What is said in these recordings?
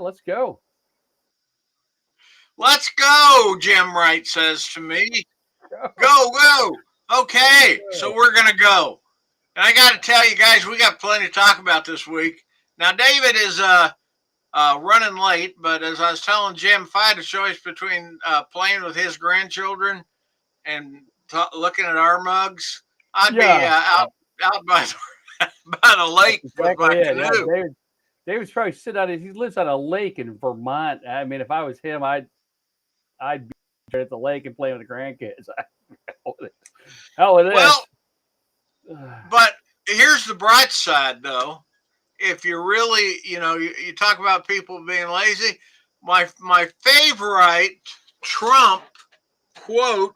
let's go. Let's go, Jim Wright says to me. Go. Go, go. Let's Okay, so go. we're going to go. And I got to tell you guys, we got plenty to talk about this week. Now, David is running late, but as I was telling Jim, if I had a choice between playing with his grandchildren and looking at our mugs, I'd be Yeah, out by by the that's lake with my exactly it. Yeah, canoe. David's probably sitting on it. He lives on a lake in Vermont. I mean, if I was him, I'd be at the lake and playing with the grandkids. Hell with Well, this. but here's the bright side, though. If you're really, you talk about people being lazy. My favorite Trump quote.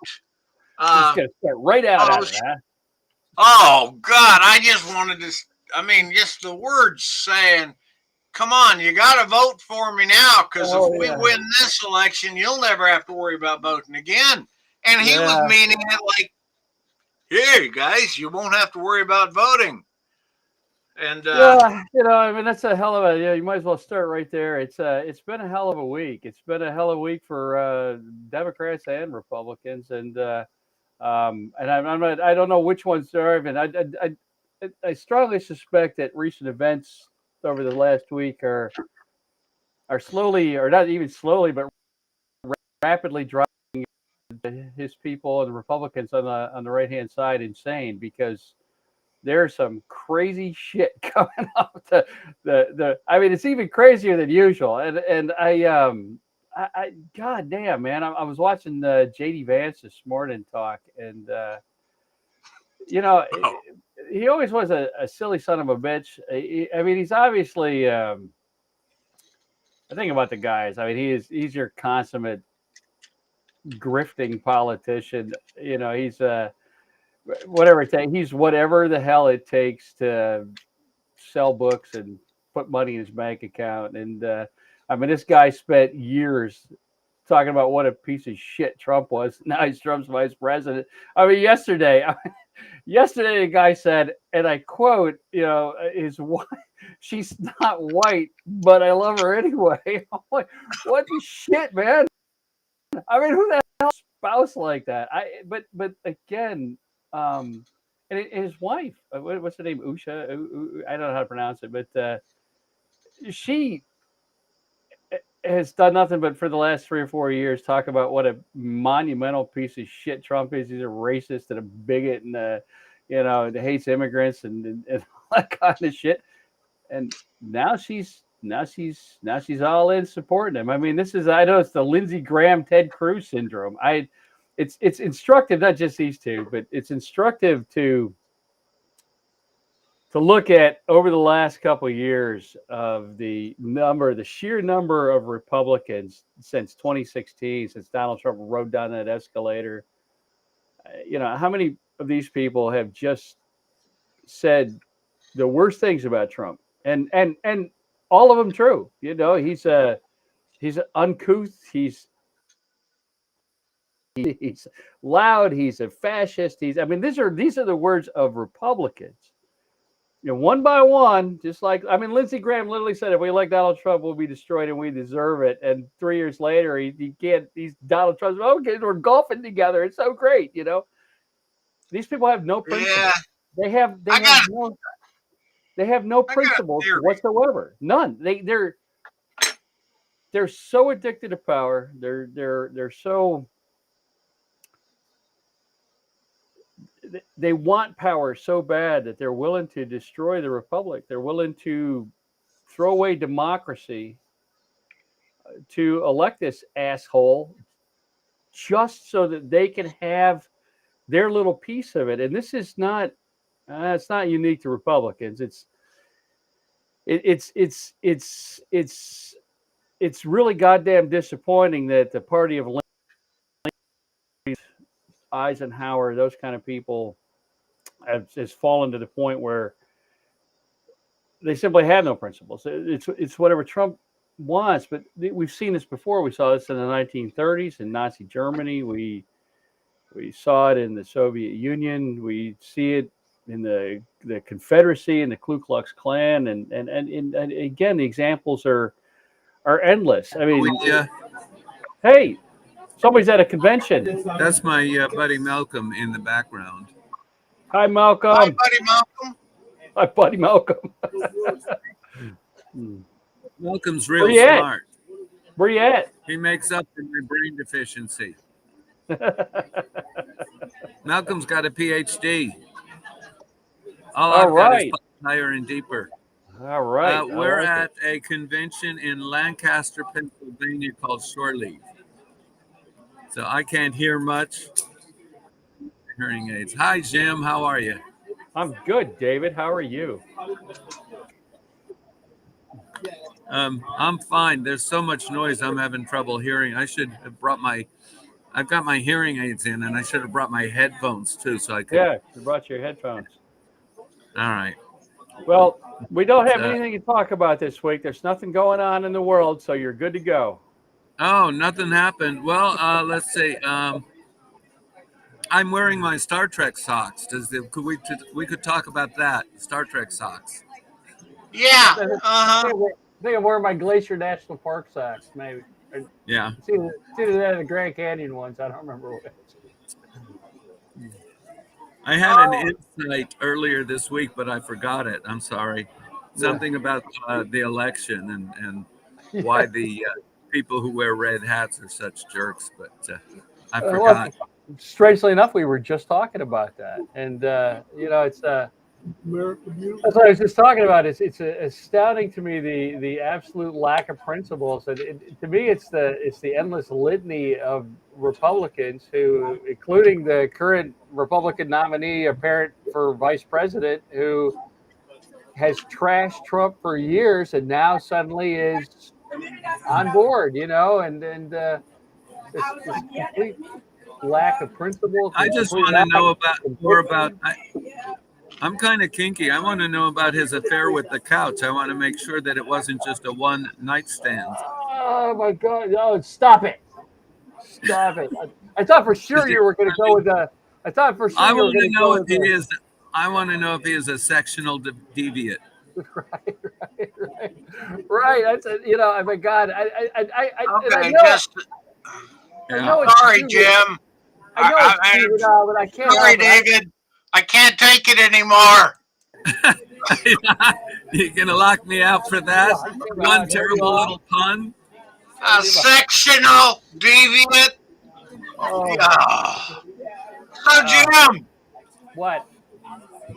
We're just Uh, gonna start right out oh, on it, huh? oh God! I just wanted to. I mean, just the words saying, "Come on, you got to vote for me now, because if Oh we yeah, win this election, you'll never have to worry about voting again." And he was yeah, meaning it like, "Hey guys, you won't have to worry about voting." And yeah. I mean, that's a hell of a. Yeah, you might as well start right there. It's been a hell of a week. It's been a hell of a week for Democrats and Republicans, and I'm not. I don't know which ones are. Even I strongly suspect that recent events over the last week are slowly, or not even slowly, but rapidly driving his people and the Republicans on the right hand side insane because there's some crazy shit coming up. The I mean, it's even crazier than usual. And I God damn man, I was watching JD Vance this morning talk, and you know. oh, He always was a silly son of a bitch. I mean, he's obviously. I think about the guys. I mean, he's your consummate grifting politician. He's whatever it takes. He's whatever the hell it takes to sell books and put money in his bank account. And I mean, this guy spent years talking about what a piece of shit Trump was. Now he's Trump's vice president. I mean, yesterday the guy said, and I quote, his wife, she's not white, but I love her anyway. I'm like, what the shit, man? I mean, who the hell spouse like that? But again, um, and his wife, what's her name? Usha. I don't know how to pronounce it, but she has done nothing but for the last 3 or 4 years talk about what a monumental piece of shit Trump is. He's a racist and a bigot and that hates immigrants and all that kind of shit. And now she's all in supporting him. I mean, I know it's the Lindsey Graham Ted Cruz syndrome. It's instructive, not just these two, but it's instructive to look at over the last couple of years of the sheer number of Republicans since 2016, since Donald Trump rode down that escalator. How many of these people have just said the worst things about Trump, and all of them true. He's uncouth. He's loud. He's a fascist. I mean, these are the words of Republicans. One by one, just like I mean, Lindsey Graham literally said, "If we elect Donald Trump, we'll be destroyed, and we deserve it." And 3 years later, he can't. He's Donald Trump's. Okay, we're golfing together. It's so great. These people have no yeah. principles. They have they I have got no they have no I got a principles theory. whatsoever. None. They're so addicted to power. They're so they want power so bad that they're willing to destroy the republic. They're willing to throw away democracy to elect this asshole just so that they can have their little piece of it. And this is not it's not unique to Republicans. It's really goddamn disappointing that the party of Eisenhower, those kind of people, has fallen to the point where they simply have no principles. It's whatever Trump wants. But we've seen this before. We saw this in the 1930s in Nazi Germany. We saw it in the Soviet Union. We see it in the Confederacy and the Ku Klux Klan. And again, the examples are endless. I mean, Yeah, hey, somebody's at a convention. that's my buddy Malcolm in the background. Hi, Hi, Malcolm. buddy Malcolm. Hi, buddy Malcolm. Malcolm's Where real you at? smart. Where you at? He makes up for my brain deficiency. Malcolm's got a PhD. All All I've got is right. higher and deeper. All right. I We're like at it. a convention in Lancaster, Pennsylvania called Shore Leave. So I can't hear much. Hearing aids. Hi, Jim. How are you? I'm good, David. How are you? I'm fine. There's so much noise. I'm having trouble hearing. I should have brought I've got my hearing aids in, and I should have brought my headphones too, so I could. Yeah, you brought your headphones. All right. Well, we don't have So- anything to talk about this week. There's nothing going on in the world, so you're good to go. Oh, nothing happened. Well, let's see. I'm wearing my Star Trek socks. We could talk about that? Star Trek socks. Yeah. I think I'm wearing my Glacier National Park socks, maybe. Yeah. It's either that or the Grand Canyon ones. I don't remember which. I had an insight earlier this week, but I forgot it. I'm sorry. Something about the election and why the people who wear red hats are such jerks, but I forgot. Strangely enough, we were just talking about that, and it's that's what I was just talking about. It's astounding to me the absolute lack of principles, and to me, it's the endless litany of Republicans who, including the current Republican nominee, apparent for vice president, who has trashed Trump for years and now suddenly is on board. And this complete lack of principles. I just want to know more about. I'm kind of kinky. I want to know about his affair with the couch. I want to make sure that it wasn't just a one night stand. Oh my God! No, stop it! Stop it! I thought for sure you were going to go with the. I thought for sure I you were want to going to know go if with he is. I want to know if he is a sectional deviant. Right. That's I mean, God, Okay, just sorry, Jim. I know it's true now, but I can't. Sorry, David. I can't take it anymore. You're gonna lock me out for that one terrible little pun. A sectional deviant. So, Jim, What?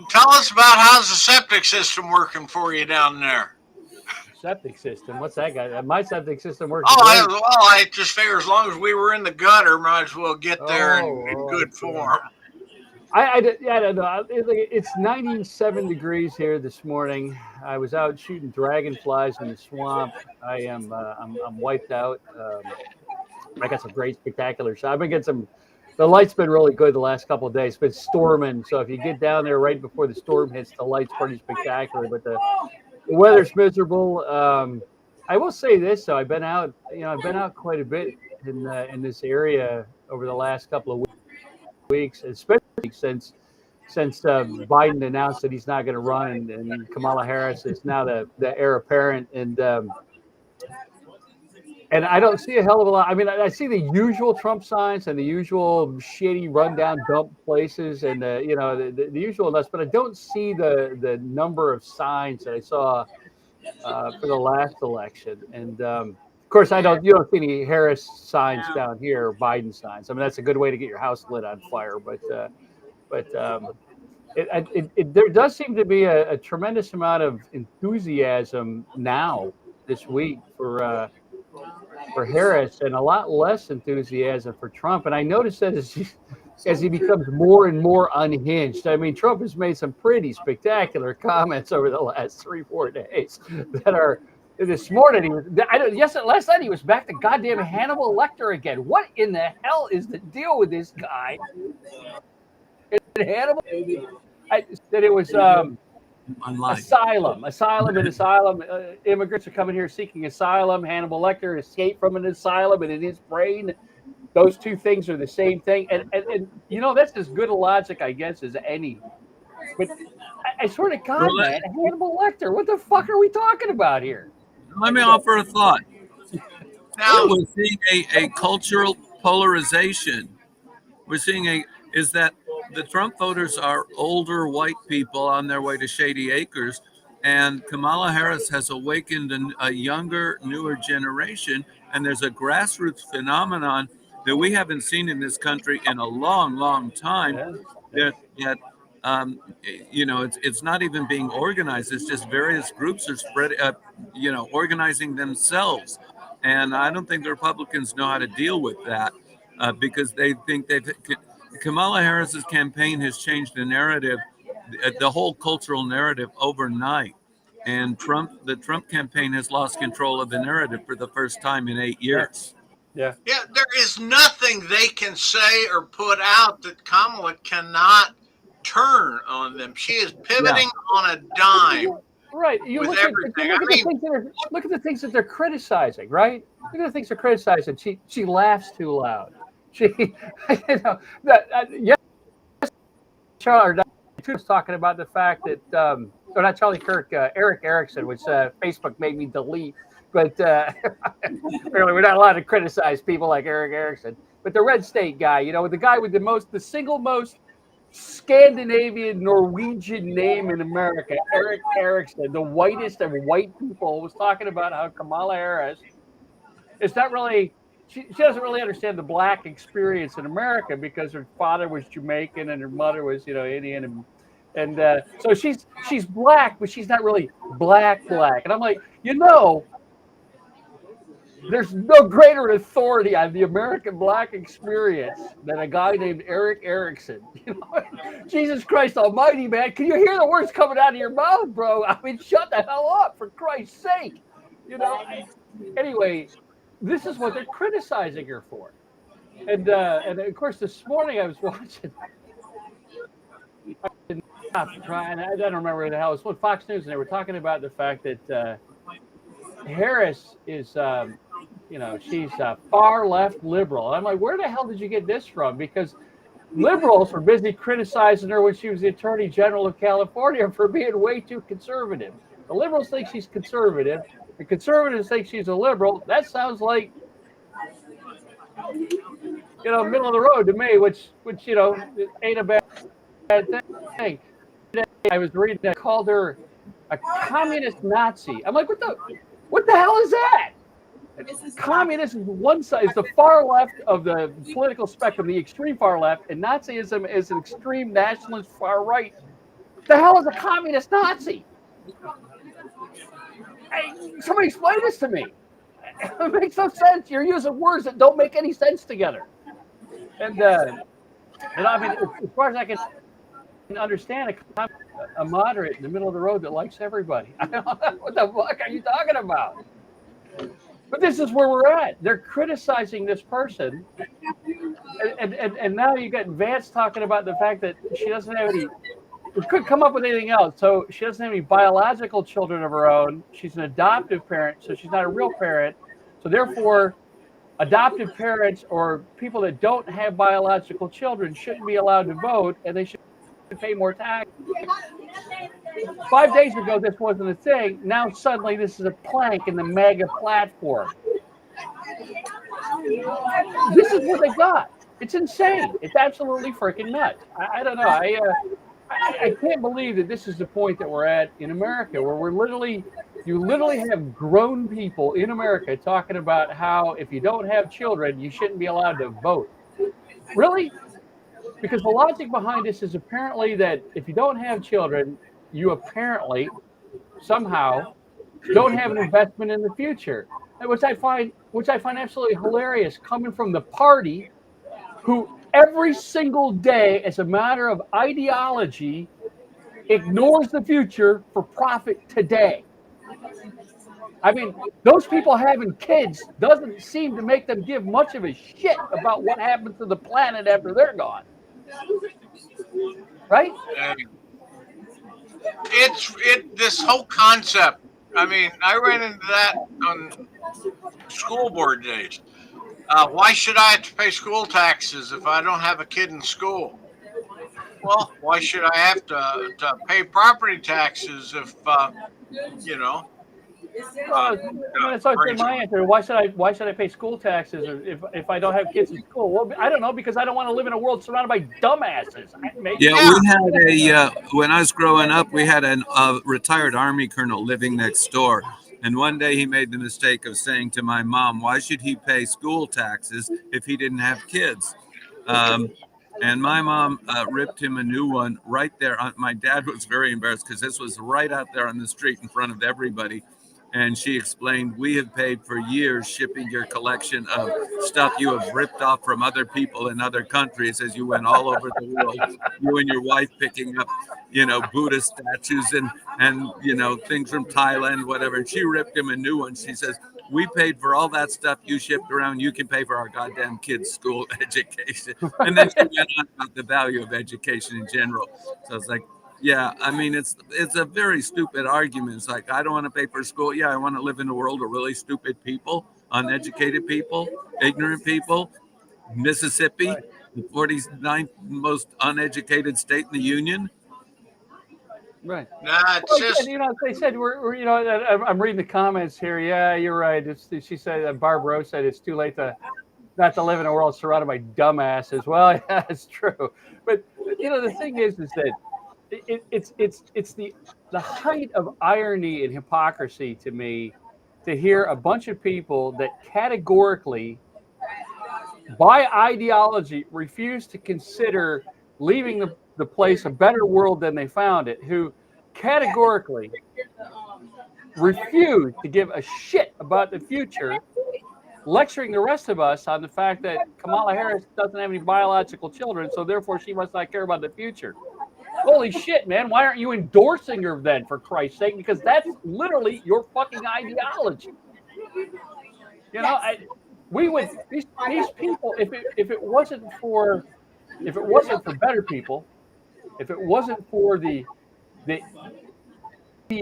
tell us about how's the septic system working for you down there. Septic system? What's that guy? My septic system works. I just figure as long as we were in the gutter, might as well get there in good form. I don't know. It's 97 degrees here this morning. I was out shooting dragonflies in the swamp. I'm wiped out. I got some great spectacular shots. I've been getting some. The light's been really good the last couple of days. It's been storming, so if you get down there right before the storm hits, the light's pretty spectacular. But the weather's miserable. I will say this, though. I've been out quite a bit in this area over the last couple of weeks, especially since Biden announced that he's not going to run, and Kamala Harris is now the heir apparent, and I don't see a hell of a lot. I mean, I see the usual Trump signs and the usual shady rundown dump places, and the usual nuts, but I don't see the number of signs that I saw for the last election. And of course, you don't see any Harris signs down here, or Biden signs. I mean, that's a good way to get your house lit on fire, but there does seem to be a tremendous amount of enthusiasm now this week for Harris, and a lot less enthusiasm for Trump. And I noticed that as he becomes more and more unhinged. I mean, Trump has made some pretty spectacular comments over the last 3-4 days that are. This morning, last night he was back to goddamn Hannibal Lecter again. What in the hell is the deal with this guy? Hannibal? That it was asylum. Immigrants are coming here seeking asylum. Hannibal Lecter escaped from an asylum, and in his brain, those two things are the same thing. And that's as good a logic, I guess, as any. But I swear to God, man, Hannibal Lecter, what the fuck are we talking about here? Let me offer a thought. Now, we're seeing a cultural polarization. We're seeing is that the Trump voters are older white people on their way to Shady Acres, and Kamala Harris has awakened a younger, newer generation, and there's a grassroots phenomenon that we haven't seen in this country in a long, long time. Yeah. That it's not even being organized. It's just various groups are organizing themselves, and I don't think the Republicans know how to deal with that because they think Kamala Harris's campaign has changed the narrative, the whole cultural narrative overnight. And the Trump campaign has lost control of the narrative for the first time in 8 years. Yeah. yeah, there is nothing they can say or put out that Kamala cannot turn on them. She is Yeah. pivoting on a dime Right. You with look at everything. look at the things that they're criticizing, right? Look at the things they're criticizing. She laughs too loud. She, yes, Charlie was talking about the fact that, or not Charlie Kirk, Eric Erickson, which Facebook made me delete. But apparently, we're not allowed to criticize people like Eric Erickson. But the Red State guy, the guy with the single most Scandinavian Norwegian name in America, Eric Erickson, the whitest of white people, was talking about how Kamala Harris is not really. She doesn't really understand the black experience in America because her father was Jamaican and her mother was, Indian, and so she's black, but she's not really black. And I'm like, there's no greater authority on the American black experience than a guy named Eric Erickson. Jesus Christ Almighty, man! Can you hear the words coming out of your mouth, bro? I mean, shut the hell up, for Christ's sake! Anyway, this is what they're criticizing her for, and of course, this morning I was watching. I don't remember the hell. It was on Fox News, and they were talking about the fact that Harris is. She's a far left liberal. And I'm like, where the hell did you get this from? Because liberals were busy criticizing her when she was the Attorney General of California for being way too conservative. The liberals think she's conservative. The conservatives think she's a liberal. That sounds like, middle of the road to me, which ain't a bad thing. I was reading that called her a communist Nazi. I'm like, what the hell is that? Communism is one side, is the far left of the political spectrum, the extreme far left, and Nazism is an extreme nationalist far right. The hell is a communist Nazi? Hey, somebody explain this to me. It makes no sense. You're using words that don't make any sense together. And I mean, as far as I can understand, a moderate in the middle of the road that likes everybody. What the fuck are you talking about? But this is where we're at. They're criticizing this person, and now you got Vance talking about the fact that she doesn't have any. We couldn't come up with anything else. So she doesn't have any biological children of her own. She's an adoptive parent, so she's not a real parent. So therefore, adoptive parents or people that don't have biological children shouldn't be allowed to vote, and they should pay more tax. 5 days ago, this wasn't a thing. Now suddenly, this is a plank in the MAGA platform. This is what they got. It's insane. It's absolutely freaking nuts. I don't know. I can't believe that this is the point that we're at in America, where you literally have grown people in America talking about how if you don't have children, you shouldn't be allowed to vote. Really? Because the logic behind this is apparently that if you don't have children, you apparently somehow don't have an investment in the future, which I find absolutely hilarious, coming from the party who every single day, as a matter of ideology, ignores the future for profit today. I mean, those people having kids doesn't seem to make them give much of a shit about what happens to the planet after they're gone. Right? This whole concept. I mean, I ran into that on school board days. Why should I have to pay school taxes if I don't have a kid in school? Well, why should I have to pay property taxes if That's always been my answer. Why should I pay school taxes if I don't have kids in school? Well, I don't know, because I don't want to live in a world surrounded by dumbasses. Yeah, we had when I was growing up, we had a retired Army colonel living next door. And one day he made the mistake of saying to my mom, why should he pay school taxes if he didn't have kids? And my mom ripped him a new one right there. My dad was very embarrassed because this was right out there on the street in front of everybody. And she explained, we have paid for years shipping your collection of stuff you have ripped off from other people in other countries as you went all over the world. You and your wife picking up, Buddhist statues and things from Thailand, whatever. And she ripped him a new one. She says, we paid for all that stuff you shipped around. You can pay for our goddamn kids' school education. And then she went on about the value of education in general. So I was like, yeah, I mean, it's a very stupid argument. It's like, I don't want to pay for school. Yeah, I want to live in a world of really stupid people, uneducated people, ignorant people. Mississippi, Right. the 49th most uneducated state in the union. Right. Nah, it's just they said we're I'm reading the comments here. Yeah, you're right. She said Barb Rose said it's too late not to live in a world surrounded by dumbasses. Well, yeah, it's true. But the thing is that it's the height of irony and hypocrisy to me to hear a bunch of people that categorically, by ideology, refuse to consider leaving the place a better world than they found it, who categorically refuse to give a shit about the future, lecturing the rest of us on the fact that Kamala Harris doesn't have any biological children, so therefore she must not care about the future. Holy shit, man. Why aren't you endorsing her then, for Christ's sake? Because that's literally your fucking ideology. These people, if it wasn't for better people, if it wasn't for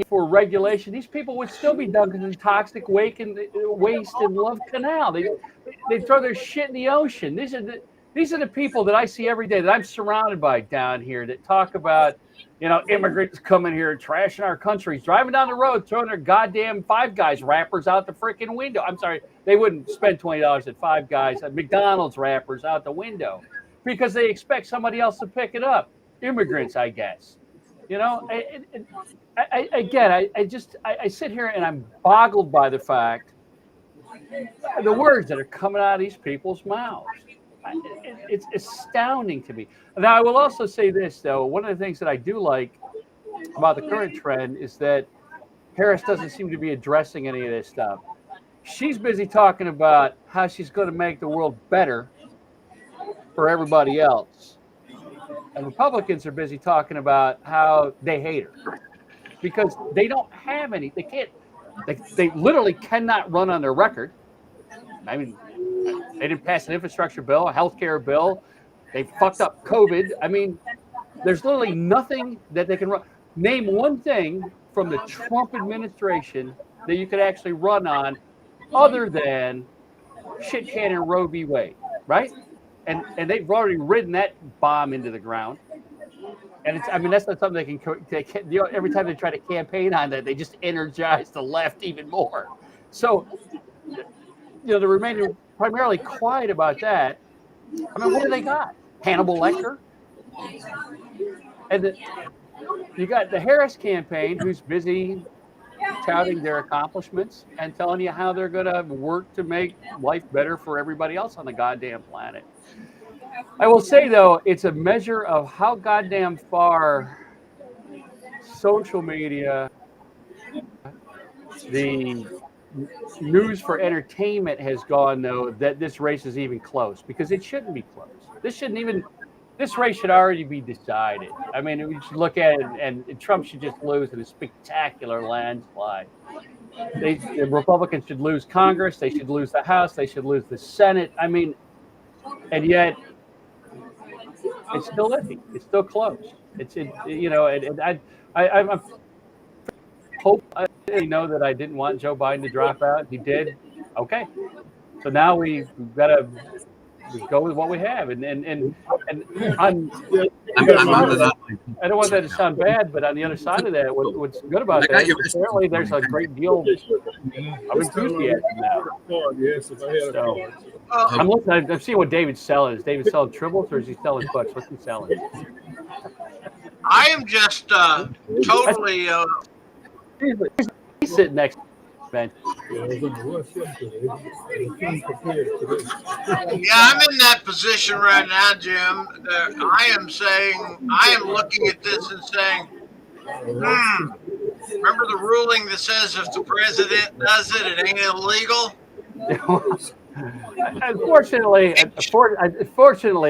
for regulation, these people would still be dumping in toxic waste and Love Canal. They throw their shit in the ocean. These are the people that I see every day, that I'm surrounded by down here, that talk about, immigrants coming here and trashing our countries, driving down the road, throwing their goddamn Five Guys wrappers out the freaking window. I'm sorry, they wouldn't spend $20 at Five Guys, at McDonald's wrappers out the window, because they expect somebody else to pick it up. Immigrants, I guess. I sit here and I'm boggled by the fact, the words that are coming out of these people's mouths. It's astounding to me. Now, I will also say this, though. One of the things that I do like about the current trend is that Harris doesn't seem to be addressing any of this stuff. She's busy talking about how she's going to make the world better for everybody else. And Republicans are busy talking about how they hate her because they don't have any. They can't. They literally cannot run on their record. I mean, they didn't pass an infrastructure bill, a healthcare bill. They fucked up COVID. I mean, there's literally nothing that they can run. Name one thing from the Trump administration that you could actually run on other than shit cannon Roe v. Wade, right? And they've already ridden that bomb into the ground. And that's not something they can every time they try to campaign on that, they just energize the left even more. So, they're remaining primarily quiet about that. I mean, what do they got? Hannibal Lecter? And you got the Harris campaign, who's busy touting their accomplishments and telling you how they're going to work to make life better for everybody else on the goddamn planet. I will say, though, it's a measure of how goddamn far social media, the news for entertainment has gone, though, that this race is even close, because it shouldn't be close. This race should already be decided. I mean, we should look at it, and Trump should just lose in a spectacular landslide. The Republicans should lose Congress. They should lose the House. They should lose the Senate. I mean, and yet it's still iffy. It's still close. I'm hope I know that I didn't want Joe Biden to drop out. He did. Okay. So now we've got to just go with what we have. And on I'm the other on side of the that, line. I don't want that to sound bad, but on the other side of that, what's good about that is apparently there's a great deal of enthusiasm now. So I'm looking. I'm seeing what David's selling. Is David selling tribbles or is he selling books? What's he selling? I am just totally. He's sitting next to the bench. Yeah, I'm in that position right now, Jim. I am looking at this and saying, remember the ruling that says if the president does it, it ain't illegal? Unfortunately,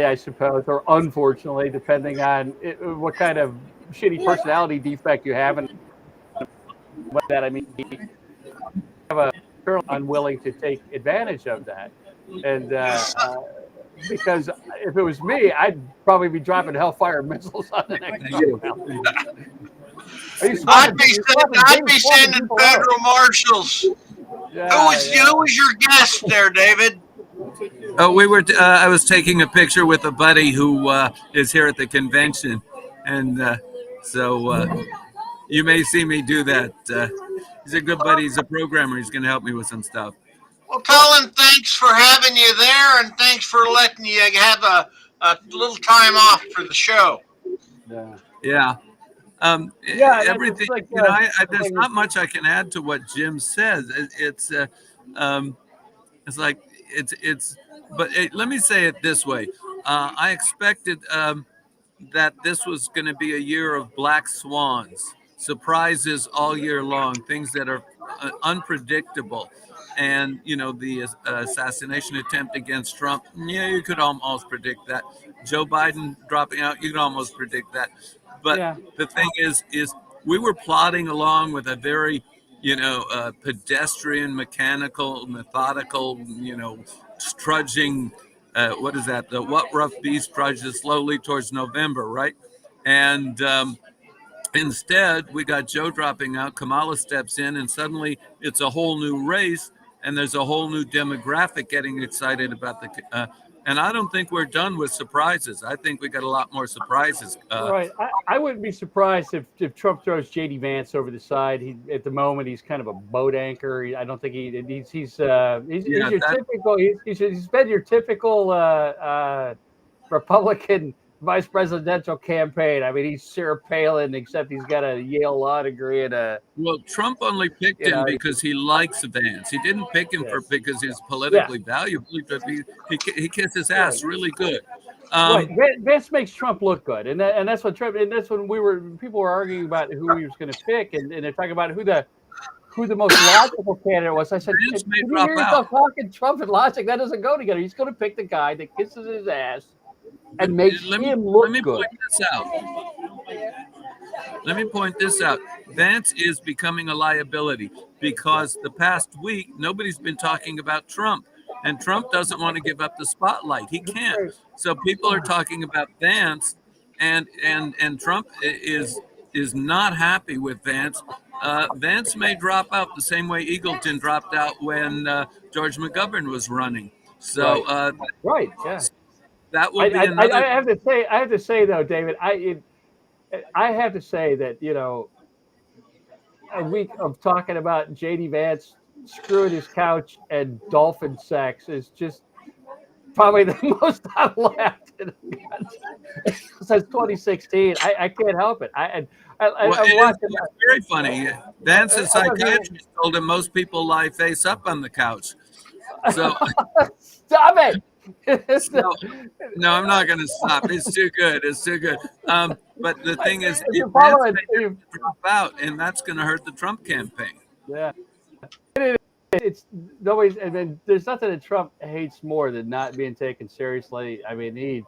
I suppose, or unfortunately, depending on what kind of shitty personality defect you have, and what that I mean, have a girl unwilling to take advantage of that, and because if it was me, I'd probably be dropping Hellfire missiles on the next Trump rally. I'd be sending federal marshals. Yeah, Who was your guest there, David? Oh, we were. I was taking a picture with a buddy who is here at the convention, and so you may see me do that. He's a good buddy. He's a programmer. He's going to help me with some stuff. Well, tell him thanks for having you there, and thanks for letting you have a little time off for the show. Yeah. Everything. Like, there's not much I can add to what Jim says. It's like it's. But let me say it this way: I expected that this was going to be a year of black swans, surprises all year long, things that are unpredictable. And the assassination attempt against Trump, yeah, you could almost predict that. Joe Biden dropping out, you could almost predict that. But the thing is we were plodding along with a very pedestrian, mechanical, methodical, trudging. What is that? The what rough beast trudges slowly towards November, right? And instead, we got Joe dropping out. Kamala steps in, and suddenly it's a whole new race, and there's a whole new demographic getting excited about the. And I don't think we're done with surprises. I think we got a lot more surprises. Right. I wouldn't be surprised if Trump throws J.D. Vance over the side. At the moment he's kind of a boat anchor. I don't think he's your typical. He's been your typical Republican vice presidential campaign. I mean, he's Sarah Palin, except he's got a Yale law degree and a. Well, Trump only picked him because he likes Vance. He didn't pick him because he's politically valuable. He kissed his ass really good. Right. Vance makes Trump look good, and that's what Trump. And that's when people were arguing about who he was going to pick, and they're talking about who the most logical candidate was. I said, "Can you hear yourself talking Trump and logic? That doesn't go together. He's going to pick the guy that kisses his ass." And makes him look good. Let me point this out. Vance is becoming a liability because the past week nobody's been talking about Trump, and Trump doesn't want to give up the spotlight. He can't. So people are talking about Vance, and Trump is not happy with Vance. Vance may drop out the same way Eagleton dropped out when George McGovern was running. So that will be another. I have to say though, David, I have to say that a week of talking about J.D. Vance screwing his couch and dolphin sex is just probably the most I've laughed since 2016. I can't help it. I'm watching. It's very funny. Vance's psychiatrist told him most people lie face up on the couch. So stop it. No, I'm not going to stop. It's too good. But the thing is, Vance may drop out, and that's going to hurt the Trump campaign. Yeah, it's nobody's. I mean, there's nothing that Trump hates more than not being taken seriously. I mean, he's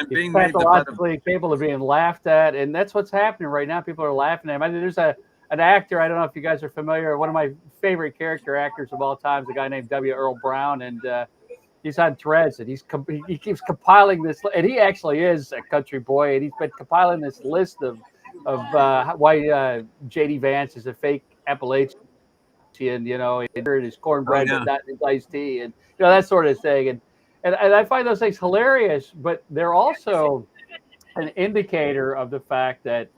being pathologically capable of being laughed at, and that's what's happening right now. People are laughing at him. I mean, there's an actor. I don't know if you guys are familiar. One of my favorite character actors of all time is a guy named W. Earl Brown, and he's on Threads, and he keeps compiling this, and he actually is a country boy, and he's been compiling this list of why J.D. Vance is a fake Appalachian, and his cornbread, but not his iced tea, and that sort of thing. and I find those things hilarious, but they're also an indicator of the fact that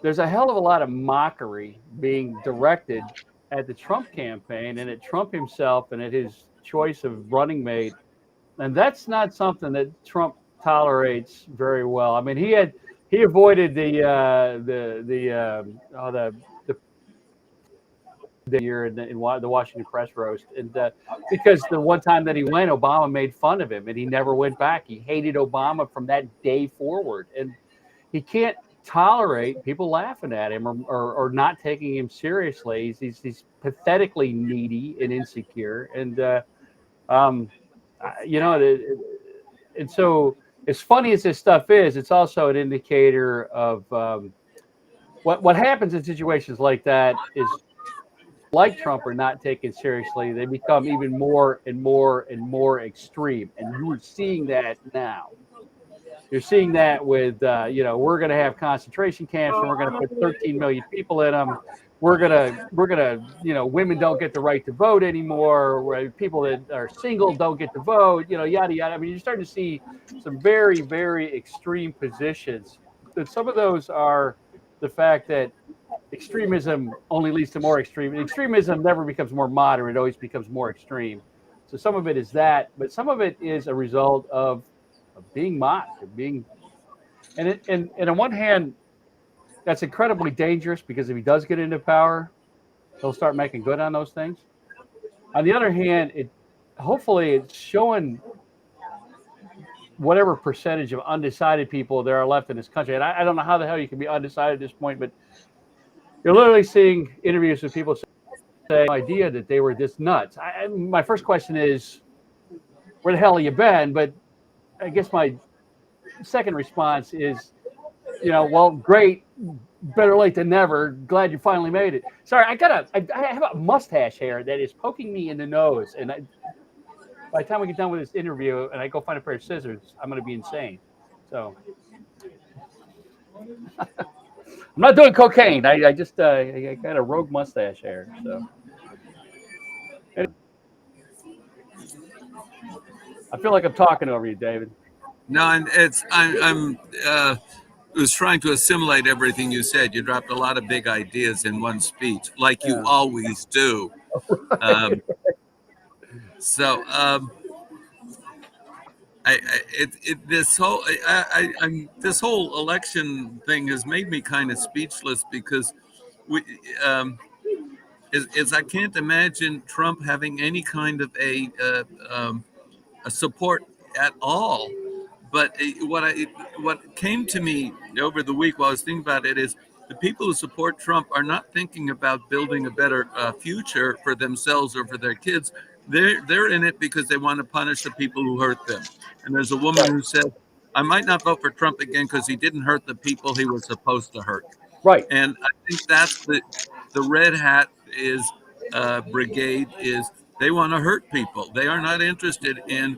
there's a hell of a lot of mockery being directed at the Trump campaign and at Trump himself and at his choice of running mate. And that's not something that Trump tolerates very well. I mean, he avoided the year in the Washington press roast, and because the one time that he went, Obama made fun of him, and he never went back. He hated Obama from that day forward, and he can't tolerate people laughing at him or not taking him seriously. He's pathetically needy and insecure, and you know, and so as funny as this stuff is, it's also an indicator of what happens in situations like that is, like Trump, are not taken seriously. They become even more and more and more extreme, and you're seeing that now. You're seeing that with, we're going to have concentration camps and we're going to put 13 million people in them. We're gonna, women don't get the right to vote anymore. People that are single don't get to vote. Yada yada. I mean, you're starting to see some very, very extreme positions. And some of those are the fact that extremism only leads to more extreme. Extremism never becomes more moderate; it always becomes more extreme. So some of it is that, but some of it is a result of being mocked, of being, and on one hand, that's incredibly dangerous because if he does get into power, he'll start making good on those things. On the other hand, hopefully it's showing whatever percentage of undecided people there are left in this country. And I don't know how the hell you can be undecided at this point, but you're literally seeing interviews with people saying, idea that they were this nuts. My first question is, where the hell have you been? But I guess my second response is, well, great, better late than never. Glad you finally made it. Sorry, I have a mustache hair that is poking me in the nose, and by the time we get done with this interview and I go find a pair of scissors, I'm going to be insane. So I'm not doing cocaine. I just I got a rogue mustache hair. So I feel like I'm talking over you, David. No, and I'm was trying to assimilate everything you said. You dropped a lot of big ideas in one speech, like you always do. So this whole election thing has made me kind of speechless because I can't imagine Trump having any kind of a support at all. But what came to me over the week while I was thinking about it is the people who support Trump are not thinking about building a better future for themselves or for their kids. They're in it because they want to punish the people who hurt them. And there's a woman who said, I might not vote for Trump again because he didn't hurt the people he was supposed to hurt. Right. And I think that's the red hat brigade is they want to hurt people. They are not interested in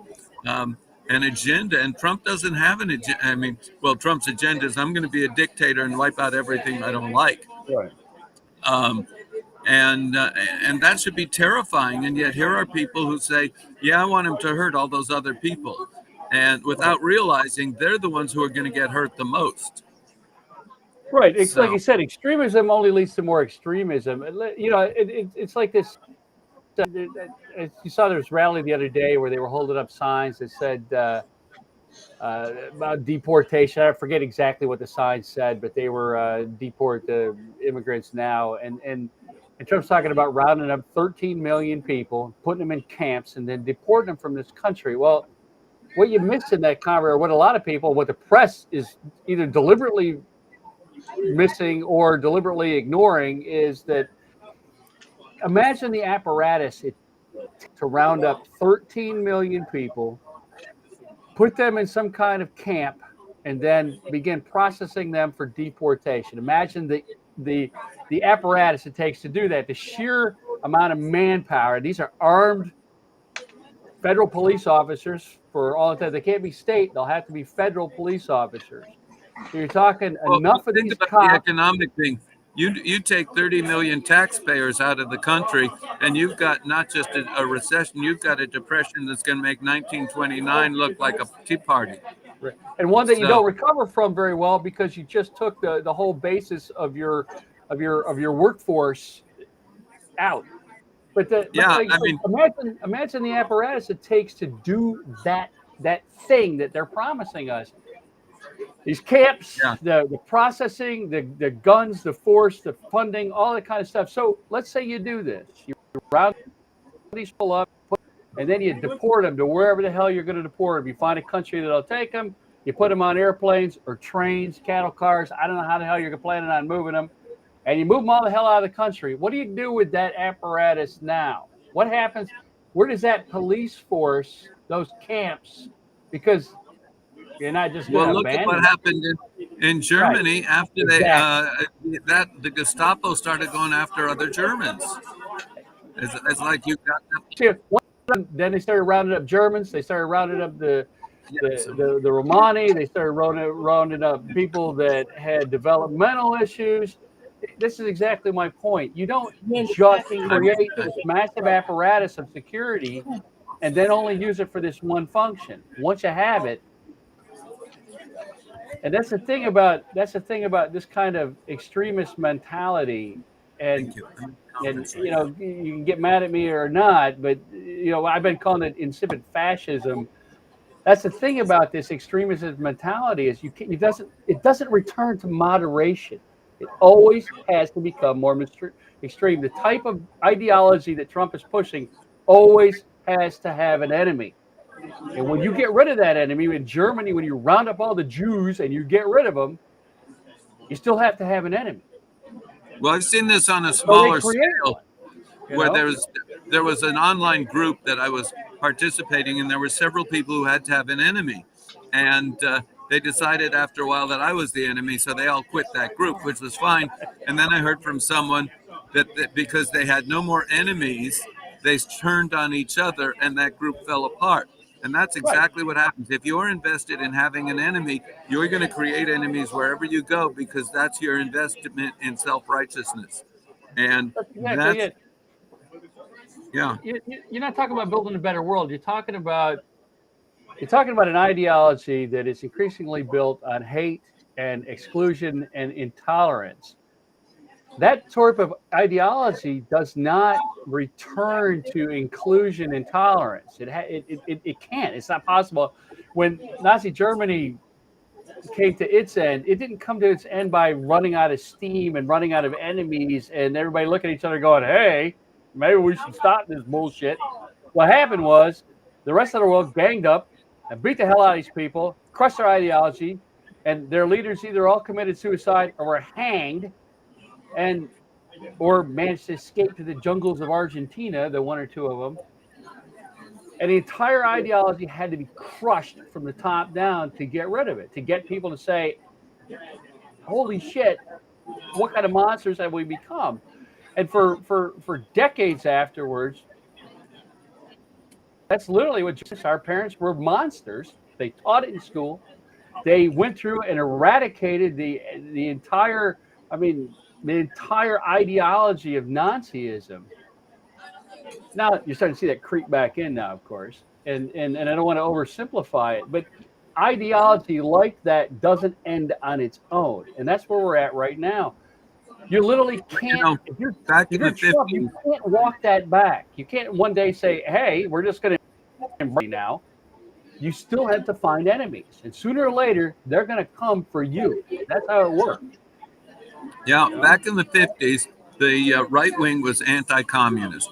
an agenda, and Trump doesn't have an agenda. I mean, well, Trump's agenda is I'm going to be a dictator and wipe out everything I don't like. Right. And that should be terrifying. And yet here are people who say, yeah, I want him to hurt all those other people. And without realizing they're the ones who are going to get hurt the most. Right. It's like you said, extremism only leads to more extremism. It's like this. You saw there was a rally the other day where they were holding up signs that said about deportation. I forget exactly what the signs said, but they were deport the immigrants now. And Trump's talking about rounding up 13 million people, putting them in camps, and then deporting them from this country. Well, what you missed in that conversation, or what a lot of people, what the press is either deliberately missing or deliberately ignoring, is that imagine the apparatus to round up 13 million people, put them in some kind of camp, and then begin processing them for deportation. Imagine the apparatus it takes to do that, the sheer amount of manpower. These are armed federal police officers for all of that. They can't be state, they'll have to be federal police officers. So you're talking enough of these cops. The economic thing. You take 30 million taxpayers out of the country, and you've got not just a recession, you've got a depression that's going to make 1929 look like a tea party. And one that you don't recover from very well because you just took the whole basis of your workforce out. But imagine the apparatus it takes to do that thing that they're promising us. These camps, the processing, the guns, the force, the funding, all that kind of stuff. So let's say you do this. You round these people up, and then you deport them to wherever the hell you're going to deport them. You find a country that'll take them. You put them on airplanes or trains, cattle cars. I don't know how the hell you're planning on moving them. And you move them all the hell out of the country. What do you do with that apparatus now? What happens? Where does that police force, those camps, because you're not just going to look at what happened in Germany after the Gestapo started going after other Germans. It's like you got them. Then they started rounding up Germans. They started rounding up the Romani. They started rounding up people that had developmental issues. This is exactly my point. You don't just create this massive apparatus of security and then only use it for this one function. Once you have it, and that's the thing about this kind of extremist mentality. And you can get mad at me or not, but I've been calling it insipid fascism. That's the thing about this extremist mentality is it doesn't return to moderation. It always has to become more extreme. The type of ideology that Trump is pushing always has to have an enemy. And when you get rid of that enemy, in Germany, when you round up all the Jews and you get rid of them, you still have to have an enemy. Well, I've seen this on a smaller scale where there was an online group that I was participating in. There were several people who had to have an enemy. And they decided after a while that I was the enemy, so they all quit that group, which was fine. And then I heard from someone that because they had no more enemies, they turned on each other, and that group fell apart. And that's exactly what happens. If you're invested in having an enemy, you're going to create enemies wherever you go because that's your investment in self-righteousness. And that's You're not talking about building a better world. You're talking about an ideology that is increasingly built on hate and exclusion and intolerance. That sort of ideology does not return to inclusion and tolerance. It can't. It's not possible. When Nazi Germany came to its end, it didn't come to its end by running out of steam and running out of enemies and everybody looking at each other going, hey, maybe we should stop this bullshit. What happened was the rest of the world ganged up and beat the hell out of these people, crushed their ideology, and their leaders either all committed suicide or were hanged or managed to escape to the jungles of Argentina, the one or two of them. And the entire ideology had to be crushed from the top down to get rid of it, to get people to say, holy shit, what kind of monsters have we become? And for decades afterwards, that's literally what our parents were monsters. They taught it in school. They went through and eradicated the entire ideology of Nazism. Now you're starting to see that creep back in now, of course. And I don't want to oversimplify it, but ideology like that doesn't end on its own. And that's where we're at right now. You literally can't, if you're Trump, you can't walk that back. You can't one day say, hey, we're just going to now. You still have to find enemies. And sooner or later, they're going to come for you. That's how it works. Yeah, back in the 50s, the right wing was anti-communist.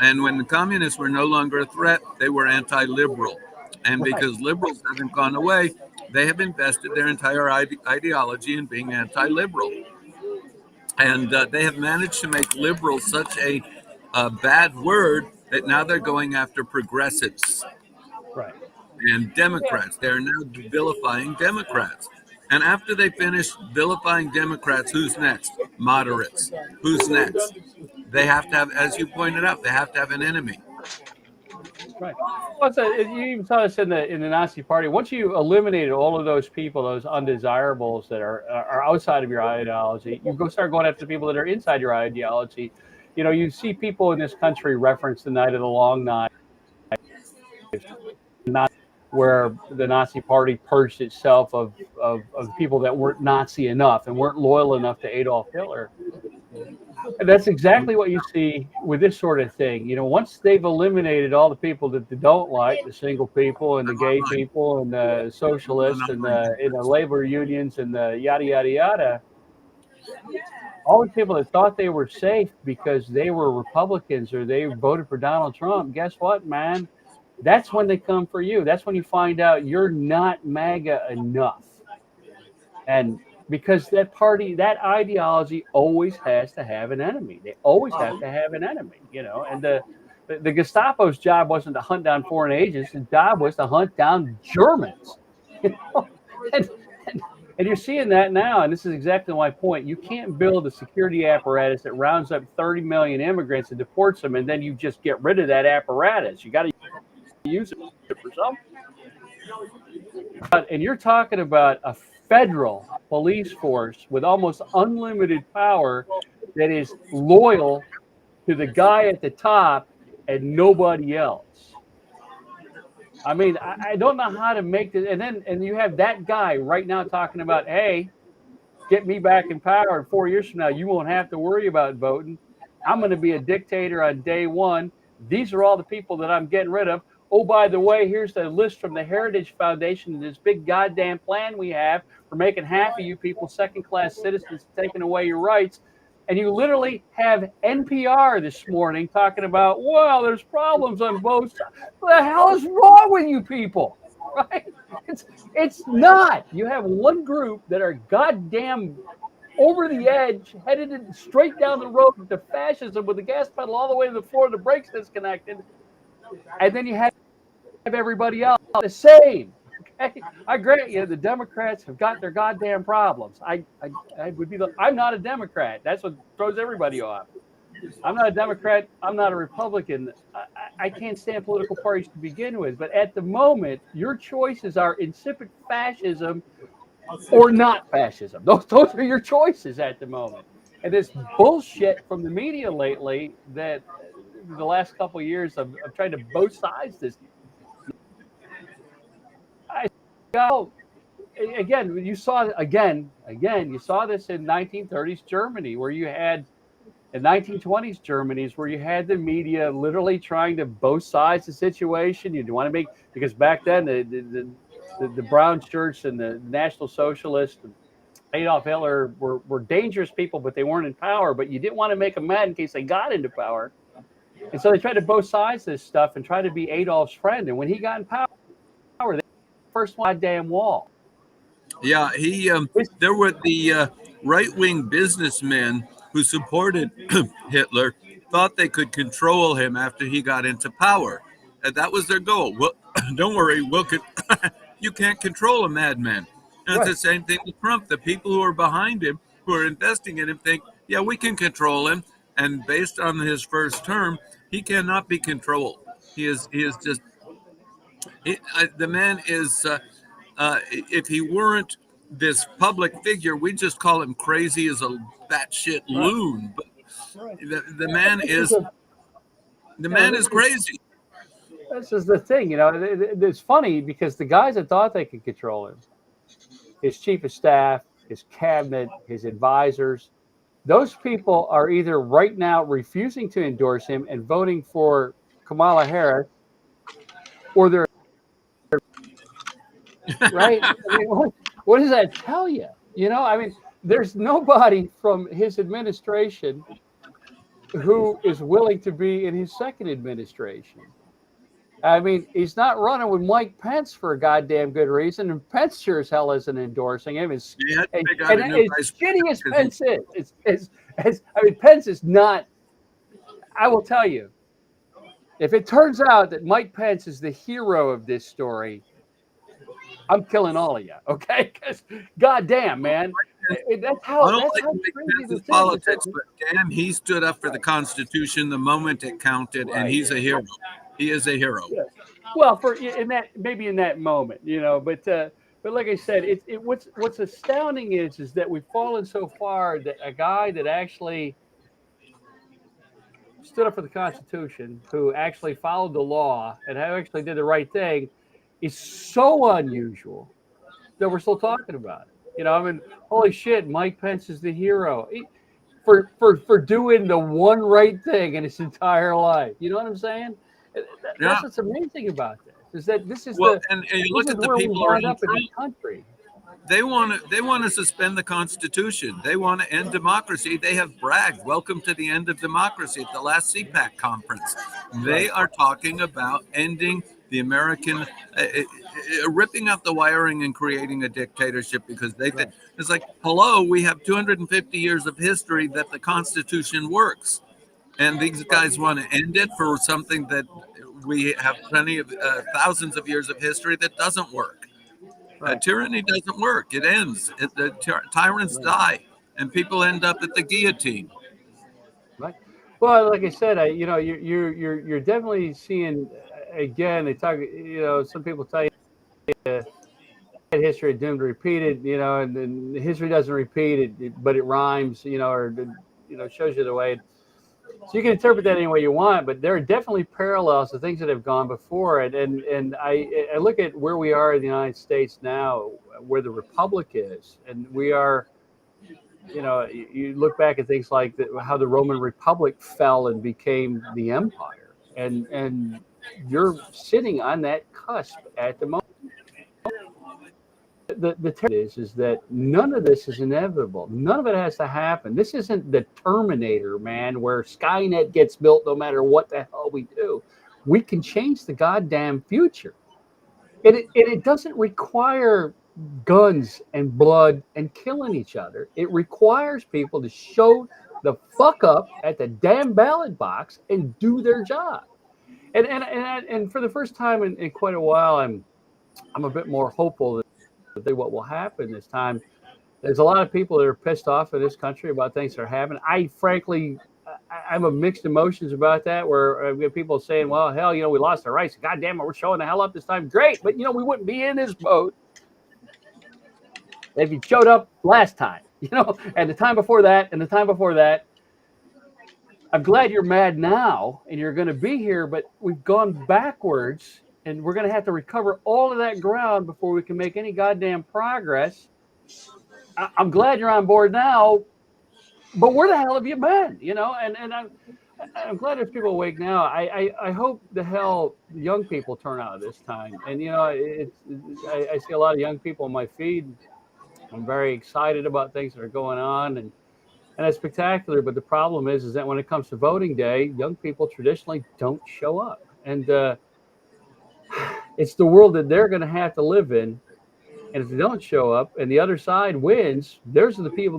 And when the communists were no longer a threat, they were anti-liberal. And because liberals haven't gone away, they have invested their entire ideology in being anti-liberal. And they have managed to make liberal such a bad word that now they're going after progressives and Democrats. They're now vilifying Democrats. And after they finish vilifying Democrats, who's next? Moderates. Who's next? They have to have, as you pointed out, they have to have an enemy. Right. Well, you even saw this in the Nazi Party. Once you eliminated all of those people, those undesirables that are outside of your ideology, you start going after the people that are inside your ideology. You know, you see people in this country reference the Night of the Long Knives, not where the Nazi Party purged itself of people that weren't Nazi enough and weren't loyal enough to Adolf Hitler. And that's exactly what you see with this sort of thing. You know, once they've eliminated all the people that they don't like, the single people and the gay people and the socialists and the labor unions and the yada, yada, yada, all the people that thought they were safe because they were Republicans or they voted for Donald Trump, guess what, man? That's when they come for you. That's when you find out you're not MAGA enough. And because that party, that ideology always has to have an enemy. They always have to have an enemy, you know. And the Gestapo's job wasn't to hunt down foreign agents. His job was to hunt down Germans. You know? And you're seeing that now. And this is exactly my point. You can't build a security apparatus that rounds up 30 million immigrants and deports them, and then you just get rid of that apparatus. You got to use it for something. And you're talking about a federal police force with almost unlimited power that is loyal to the guy at the top and nobody else. I mean, I don't know how to make this. And you have that guy right now talking about, hey, get me back in power. And 4 years from now, you won't have to worry about voting. I'm going to be a dictator on day one. These are all the people that I'm getting rid of. Oh, by the way, here's the list from the Heritage Foundation, this big goddamn plan we have for making half of you people second-class citizens, taking away your rights. And you literally have NPR this morning talking about, well, there's problems on both sides. What the hell is wrong with you people? Right? It's not. You have one group that are goddamn over the edge, headed straight down the road to fascism with the gas pedal all the way to the floor, the brakes disconnected. And then you have everybody else the same. Okay? I grant you, the Democrats have got their goddamn problems. I would be I'm not a Democrat. That's what throws everybody off. I'm not a Democrat. I'm not a Republican. I can't stand political parties to begin with. But at the moment, your choices are insipid fascism or not fascism. Those are your choices at the moment. And this bullshit from the media lately that the last couple of years of trying to both sides this. Again, you saw you saw this in 1930s Germany, where you had in 1920s Germany, where you had the media literally trying to both sides the situation. You want to make, because back then the brown shirts and the National Socialists and Adolf Hitler were dangerous people, but they weren't in power. But you didn't want to make them mad in case they got into power. And so they tried to both sides this stuff and try to be Adolf's friend. And when he got in power, they first goddamn wall. Yeah, there were the right-wing businessmen who supported Hitler, thought they could control him after he got into power. And that was their goal. Well, don't worry, you can't control a madman. And it's the same thing with Trump. The people who are behind him, who are investing in him, think, yeah, we can control him. And based on his first term, he cannot be controlled. He is just the man is. If he weren't this public figure, we'd just call him crazy as a batshit loon. But the man is crazy. This is the thing, you know. It's funny because the guys that thought they could control him, his chief of staff, his cabinet, his advisors, those people are either right now refusing to endorse him and voting for Kamala Harris, or they're right. I mean, what does that tell you? You know, I mean, there's nobody from his administration who is willing to be in his second administration. I mean, he's not running with Mike Pence for a goddamn good reason, and Pence sure as hell isn't endorsing him. As shitty as Pence is, I mean, Pence is not. I will tell you, if it turns out that Mike Pence is the hero of this story, I'm killing all of you, okay? Because goddamn, man, that's how crazy this politics. But damn, he stood up for the Constitution the moment it counted, and he's a hero. He is a hero. Yes. Well, for in that maybe in that moment, but like I said, what's astounding is that we've fallen so far that a guy that actually stood up for the Constitution, who actually followed the law and who actually did the right thing, is so unusual that we're still talking about it. I mean, holy shit, Mike Pence is the hero for doing the one right thing in his entire life. You know what I'm saying? Yeah. That's what's amazing about this is that Well, and you this look is at the where we people wind around up in this Trump. country. They want to suspend the Constitution. They want to end democracy. They have bragged, "Welcome to the end of democracy" at the last CPAC conference. They Right. are talking about ending the American, ripping out the wiring and creating a dictatorship because they think Right. it's like, hello, we have 250 years of history that the Constitution works, and these guys want to end it for something that we have plenty of thousands of years of history that doesn't work. Right. Tyranny doesn't work. It ends. Tyrants Right. die, and people end up at the guillotine. Right. Well, like I said, you're definitely seeing again. They talk. Some people tell you history is doomed to repeat it. And then history doesn't repeat it, but it rhymes. Or shows you the way. So you can interpret that any way you want, but there are definitely parallels to things that have gone before it. And I look at where we are in the United States now, where the republic is, and we are. You look back at things like how the Roman Republic fell and became the empire, and you're sitting on that cusp at the moment. The is that none of this is inevitable. None of it has to happen. This isn't the Terminator, man, where Skynet gets built no matter what the hell we do. We can change the goddamn future. It doesn't require guns and blood and killing each other. It requires people to show the fuck up at the damn ballot box and do their job. And for the first time in quite a while, I'm a bit more hopeful that what will happen this time. There's a lot of people that are pissed off in this country about things that are happening. I frankly, I have mixed emotions about that. Where I've got people saying, "Well, hell, we lost our rights. God damn it, we're showing the hell up this time. Great, but we wouldn't be in this boat if you showed up last time, and the time before that, and the time before that." I'm glad you're mad now and you're going to be here, but we've gone backwards and we're going to have to recover all of that ground before we can make any goddamn progress. I'm glad you're on board now, but where the hell have you been? And I'm glad there's people awake now. I hope the hell young people turn out this time. And I see a lot of young people on my feed. I'm very excited about things that are going on, and it's spectacular. But the problem is that when it comes to voting day, young people traditionally don't show up, and it's the world that they're going to have to live in. And if they don't show up and the other side wins, those are the people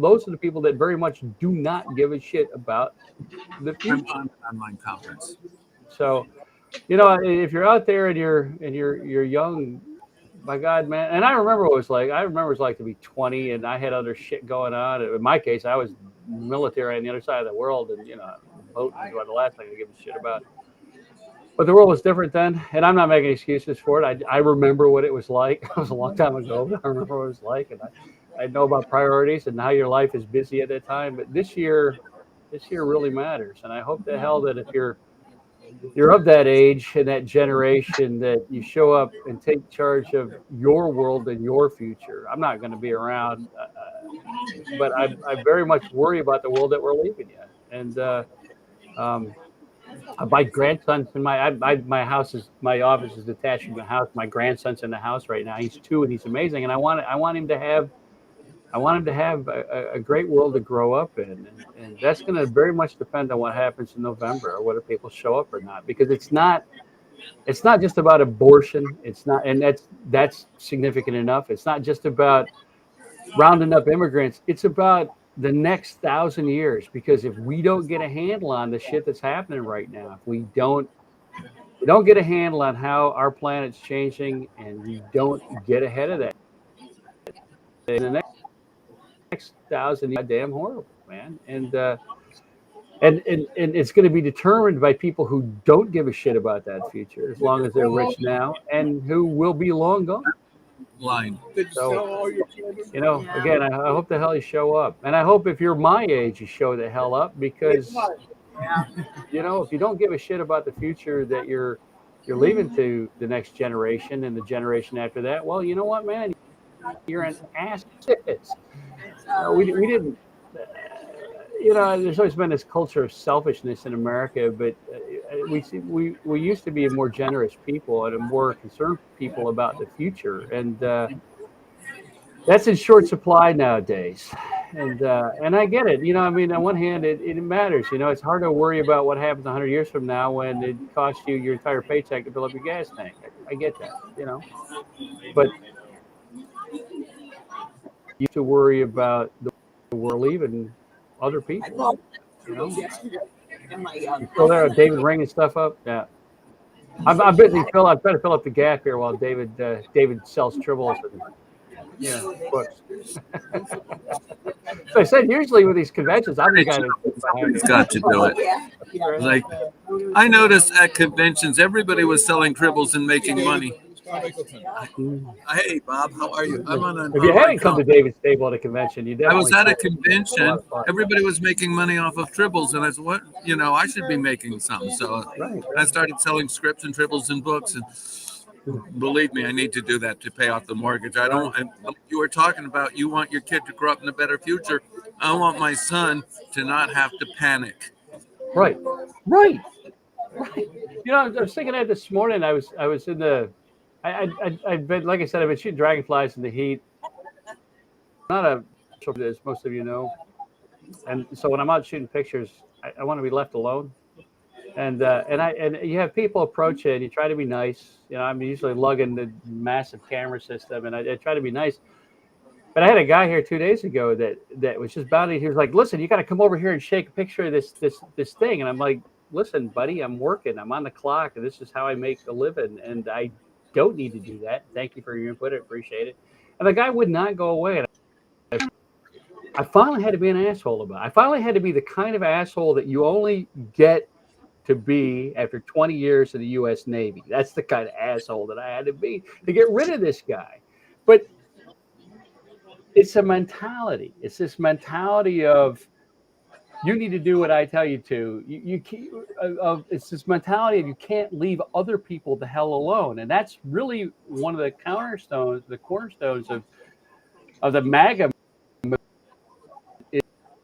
that very much do not give a shit about the future. I'm on an online conference. So, if you're out there and you're young, my God, man. And I remember what it was like. I remember what it was like to be 20 and I had other shit going on. In my case, I was military on the other side of the world, and voting was the last thing I give a shit about. But the world was different then, and I'm not making excuses for it. I remember what it was like. It was a long time ago. I remember what it was like, and I know about priorities and how your life is busy at that time. But this year really matters, and I hope to hell that if you're of that age and that generation, that you show up and take charge of your world and your future. I'm not going to be around, but I very much worry about the world that we're leaving yet, and. My grandson's in my house my office is attached to my house. My grandson's in the house right now. He's 2 and he's amazing. And I want him to have a great world to grow up in. And that's going to very much depend on what happens in November, or whether people show up or not, because it's not just about abortion. It's not, and that's significant enough. It's not just about rounding up immigrants. It's about the next 1,000 years, because if we don't get a handle on the shit that's happening right now, if we don't get a handle on how our planet's changing, and we don't get ahead of that, in the next 1,000 years, damn horrible, man. And and it's going to be determined by people who don't give a shit about that future, as long as they're rich now, and who will be long gone. Line. So, again, I hope the hell you show up, and I hope if you're my age, you show the hell up, because if you don't give a shit about the future that you're leaving to the next generation and the generation after that, well, you know what, man, you're an ass. We didn't. There's always been this culture of selfishness in America, but we used to be a more generous people and a more concerned people about the future, and that's in short supply nowadays. And I get it. I mean, on one hand, it matters. It's hard to worry about what happens 100 years from now when it costs you your entire paycheck to fill up your gas tank. I get that. But you have to worry about the world leaving other people. You still there, David ringing stuff up? Yeah. I'm busy. I'm trying to fill up the gap here while David sells tribbles and books. So I said, usually with these conventions, I'm the guy that's got to do it. Like, I noticed at conventions, everybody was selling tribbles and making money. Hey, Bob, how are you? I'm on if you hadn't come to David's table at a convention, you definitely. I was at a convention. Everybody was making money off of tribbles, and I said, "What? I should be making some." So I started selling scripts and tribbles and books, and believe me, I need to do that to pay off the mortgage. I don't. And you were talking about you want your kid to grow up in a better future. I want my son to not have to panic. Right. I was thinking that this morning. I was in the. I've been, like I said, I've been shooting dragonflies in the heat. Not a, as most of you know, and so when I'm out shooting pictures, I want to be left alone. And you have people approach it, and you try to be nice. I'm usually lugging the massive camera system, and I try to be nice. But I had a guy here 2 days ago that was just bounding. He was like, "Listen, you got to come over here and shake a picture of this thing." And I'm like, "Listen, buddy, I'm working. I'm on the clock, and this is how I make a living, and I don't need to do that. Thank you for your input. I appreciate it." And the guy would not go away. And I finally had to be an asshole about it. I finally had to be the kind of asshole that you only get to be after 20 years in the U.S. Navy. That's the kind of asshole that I had to be to get rid of this guy. But it's a mentality. It's this mentality of you need to do what I tell you to. It's this mentality of you can't leave other people the hell alone, and that's really one of the cornerstones of the MAGA.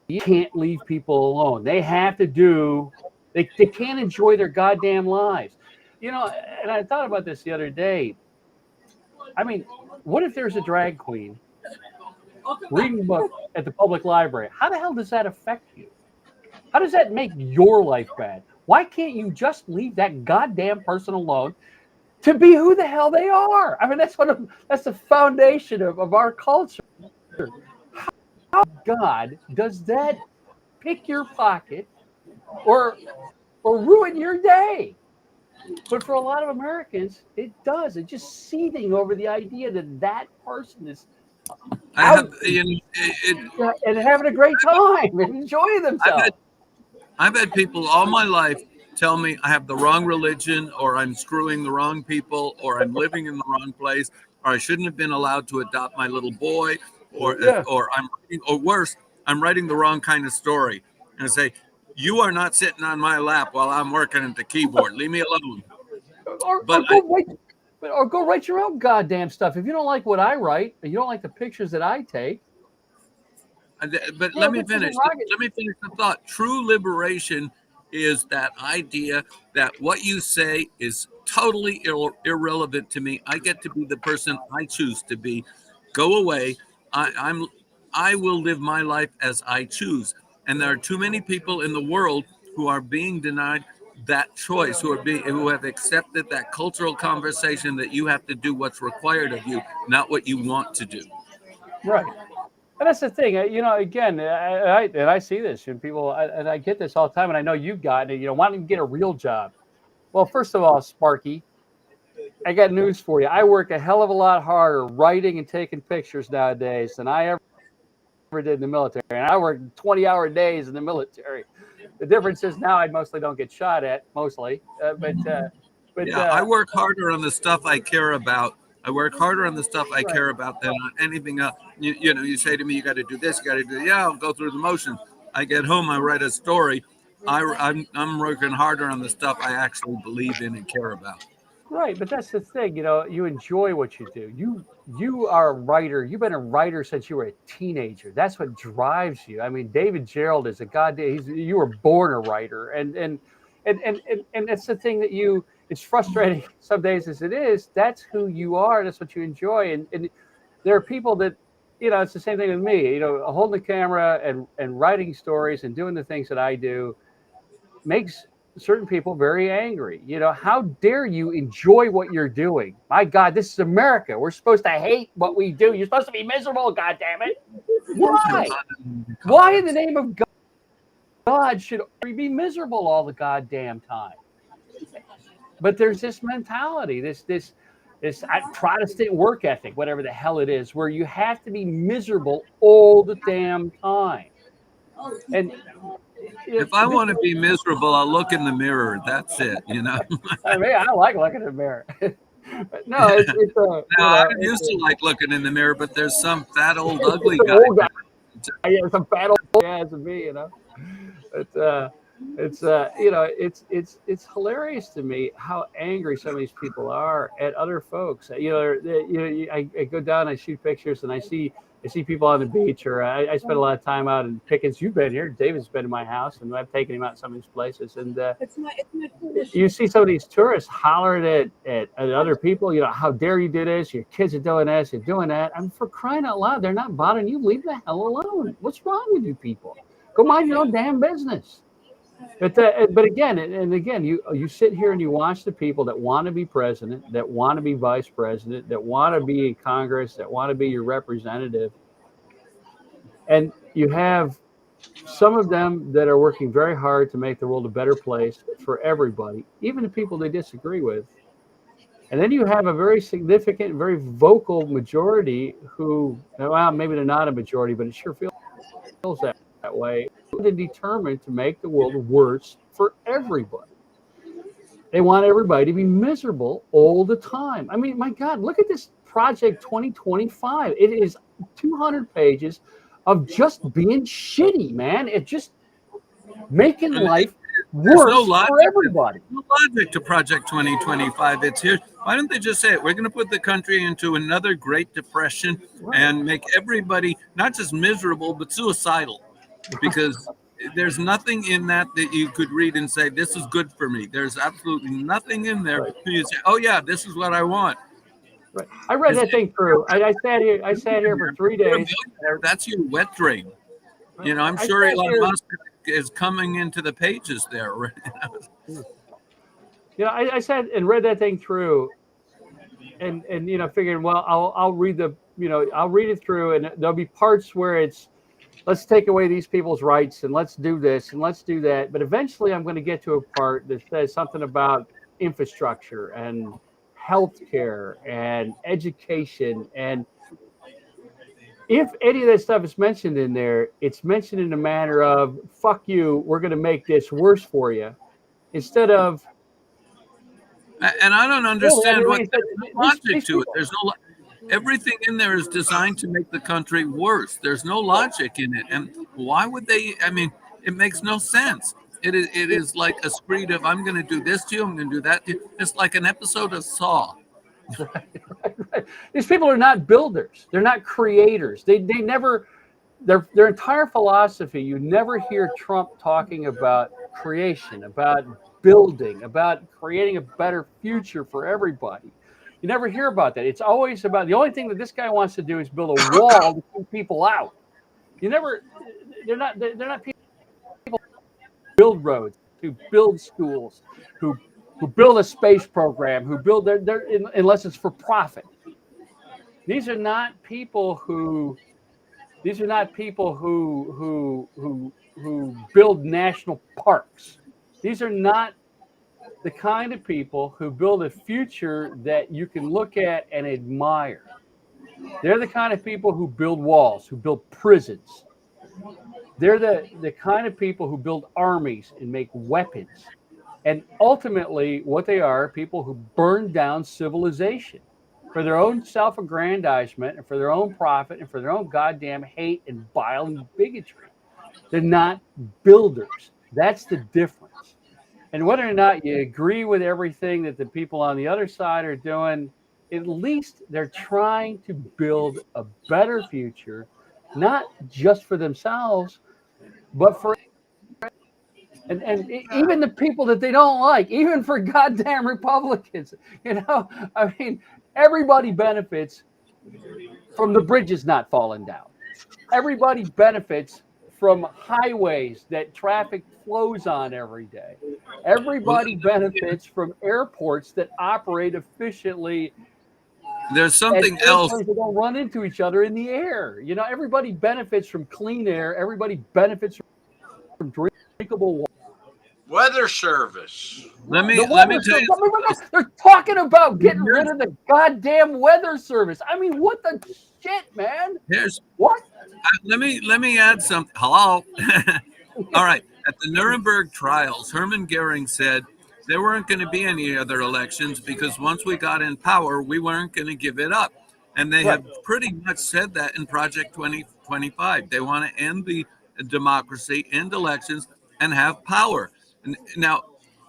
You can't leave people alone. They have to do. They can't enjoy their goddamn lives. And I thought about this the other day. I mean, what if there's a drag queen reading a book at the public library? How the hell does that affect you? How does that make your life bad? Why can't you just leave that goddamn person alone to be who the hell they are? I mean, that's the foundation of our culture. How God does that pick your pocket or ruin your day? But for a lot of Americans, it does. It's just seething over the idea that person is and having a great time and enjoying themselves. I've had people all my life tell me I have the wrong religion, or I'm screwing the wrong people, or I'm living in the wrong place, or I shouldn't have been allowed to adopt my little boy, or worse, I'm writing the wrong kind of story. And I say, you are not sitting on my lap while I'm working at the keyboard. Leave me alone. Or go write your own goddamn stuff. If you don't like what I write, and you don't like the pictures that I take. But let me finish. Let me finish the thought. True liberation is that idea that what you say is totally irrelevant to me. I get to be the person I choose to be. Go away. I will live my life as I choose. And there are too many people in the world who are being denied that choice, who have accepted that cultural conversation that you have to do what's required of you, not what you want to do. Right. And that's the thing, again, I see this in people, and I get this all the time, and I know you've gotten it, wanting to get a real job. Well, first of all, Sparky, I got news for you. I work a hell of a lot harder writing and taking pictures nowadays than I ever did in the military. And I work 20-hour days in the military. The difference is now I mostly don't get shot at, mostly. I work harder on the stuff I care about. I work harder on the stuff I Right. care about than on anything else. You say to me, you got to do this, you got to do that. Yeah, I'll go through the motions. I get home, I write a story. I'm working harder on the stuff I actually believe in and care about. Right, but that's the thing, you enjoy what you do. You are a writer. You've been a writer since you were a teenager. That's what drives you. I mean, David Gerrold is a goddamn. You were born a writer, and that's the thing that you. It's frustrating some days as it is. That's who you are. That's what you enjoy, and there are people that, it's the same thing with me. Holding the camera and writing stories and doing the things that I do makes certain people very angry. How dare you enjoy what you're doing? My God, this is America. We're supposed to hate what we do. You're supposed to be miserable, God damn it. Why? Why in the name of God should we be miserable all the goddamn time? But there's this mentality, this Protestant work ethic, whatever the hell it is, where you have to be miserable all the damn time. And if I want to be miserable, I'll look in the mirror. That's it, I mean, I like looking in the mirror. No, it's I used to like looking in the mirror, but there's some fat old ugly guy. Old guy. Yeah, some fat old guy as me, It's hilarious to me how angry some of these people are at other folks. I go down, I shoot pictures, and I see people on the beach, or I spend a lot of time out in Pickens. You've been here. David's been in my house, and I've taken him out some of these places. And it's my you see some of these tourists hollering at other people. How dare you do this? Your kids are doing this. You're doing that. I mean, for crying out loud, they're not bothering you. Leave the hell alone. What's wrong with you people? Go mind your own damn business. But again, you sit here and you watch the people that want to be president, that want to be vice president, that want to be in Congress, that want to be your representative. And you have some of them that are working very hard to make the world a better place for everybody, even the people they disagree with. And then you have a very significant, very vocal majority who, well, maybe they're not a majority, but it sure feels that way. They're determined to make the world worse for everybody. They want everybody to be miserable all the time. I mean, my God, look at this Project 2025. It is 200 pages of just being shitty, man. It's just making life worse for everybody. No logic to Project 2025. It's here. Why don't they just say it? We're going to put the country into another Great Depression and make everybody not just miserable, but suicidal. Because there's nothing in that you could read and say, this is good for me. There's absolutely nothing in there. Right. You say, oh, yeah, this is what I want. Right. I read that thing through. I sat here for 3 days. That's your wet dream. I'm sure Elon Musk is coming into the pages there. I sat and read that thing through, and figuring, well, I'll read it through, and there'll be parts where it's, let's take away these people's rights, and let's do this, and let's do that. But eventually, I'm going to get to a part that says something about infrastructure and healthcare and education, and if any of that stuff is mentioned in there, it's mentioned in a manner of, fuck you, we're going to make this worse for you, instead of. And I don't understand what logic to it. There's no. Everything in there is designed to make the country worse. There's no logic in it, and why would they? I mean, it makes no sense. It is like a screed of, I'm going to do this to you, I'm going to do that to you. It's like an episode of Saw. Right. These people are not builders. They're not creators. They never, their entire philosophy, you never hear Trump talking about creation, about building, about creating a better future for everybody. You never hear about that. It's always about, the only thing that this guy wants to do is build a wall to keep people out. They're not people who build roads, who build schools, who build a space program, who build unless it's for profit. These are not people who build national parks. These are not the kind of people who build a future that you can look at and admire. They're the kind of people who build walls, who build prisons. They're the kind of people who build armies and make weapons. And ultimately, what they are people who burn down civilization for their own self aggrandizement and for their own profit and for their own goddamn hate and bile and bigotry. They're not builders. That's the difference. And whether or not you agree with everything that the people on the other side are doing, at least they're trying to build a better future, not just for themselves, but for and even the people that they don't like, even for goddamn Republicans. I mean, everybody benefits from the bridges not falling down. Everybody benefits from highways that traffic flows on every day. Well, Everybody benefits from airports that operate efficiently there's and something else. airplanes that don't run into each other in the air. Everybody benefits from clean air. Everybody benefits from drinkable water. Weather service. Let The me weather tell service. you. I mean, they're talking about getting rid Here's, of the goddamn weather service. I mean, what the shit, man? here's What? let me add something. Hello. All right. At the Nuremberg trials, Hermann Goering said there weren't going to be any other elections because once we got in power, we weren't going to give it up. And they Right. have pretty much said that in Project 2025. They want to end the democracy, end elections, and have power. Now,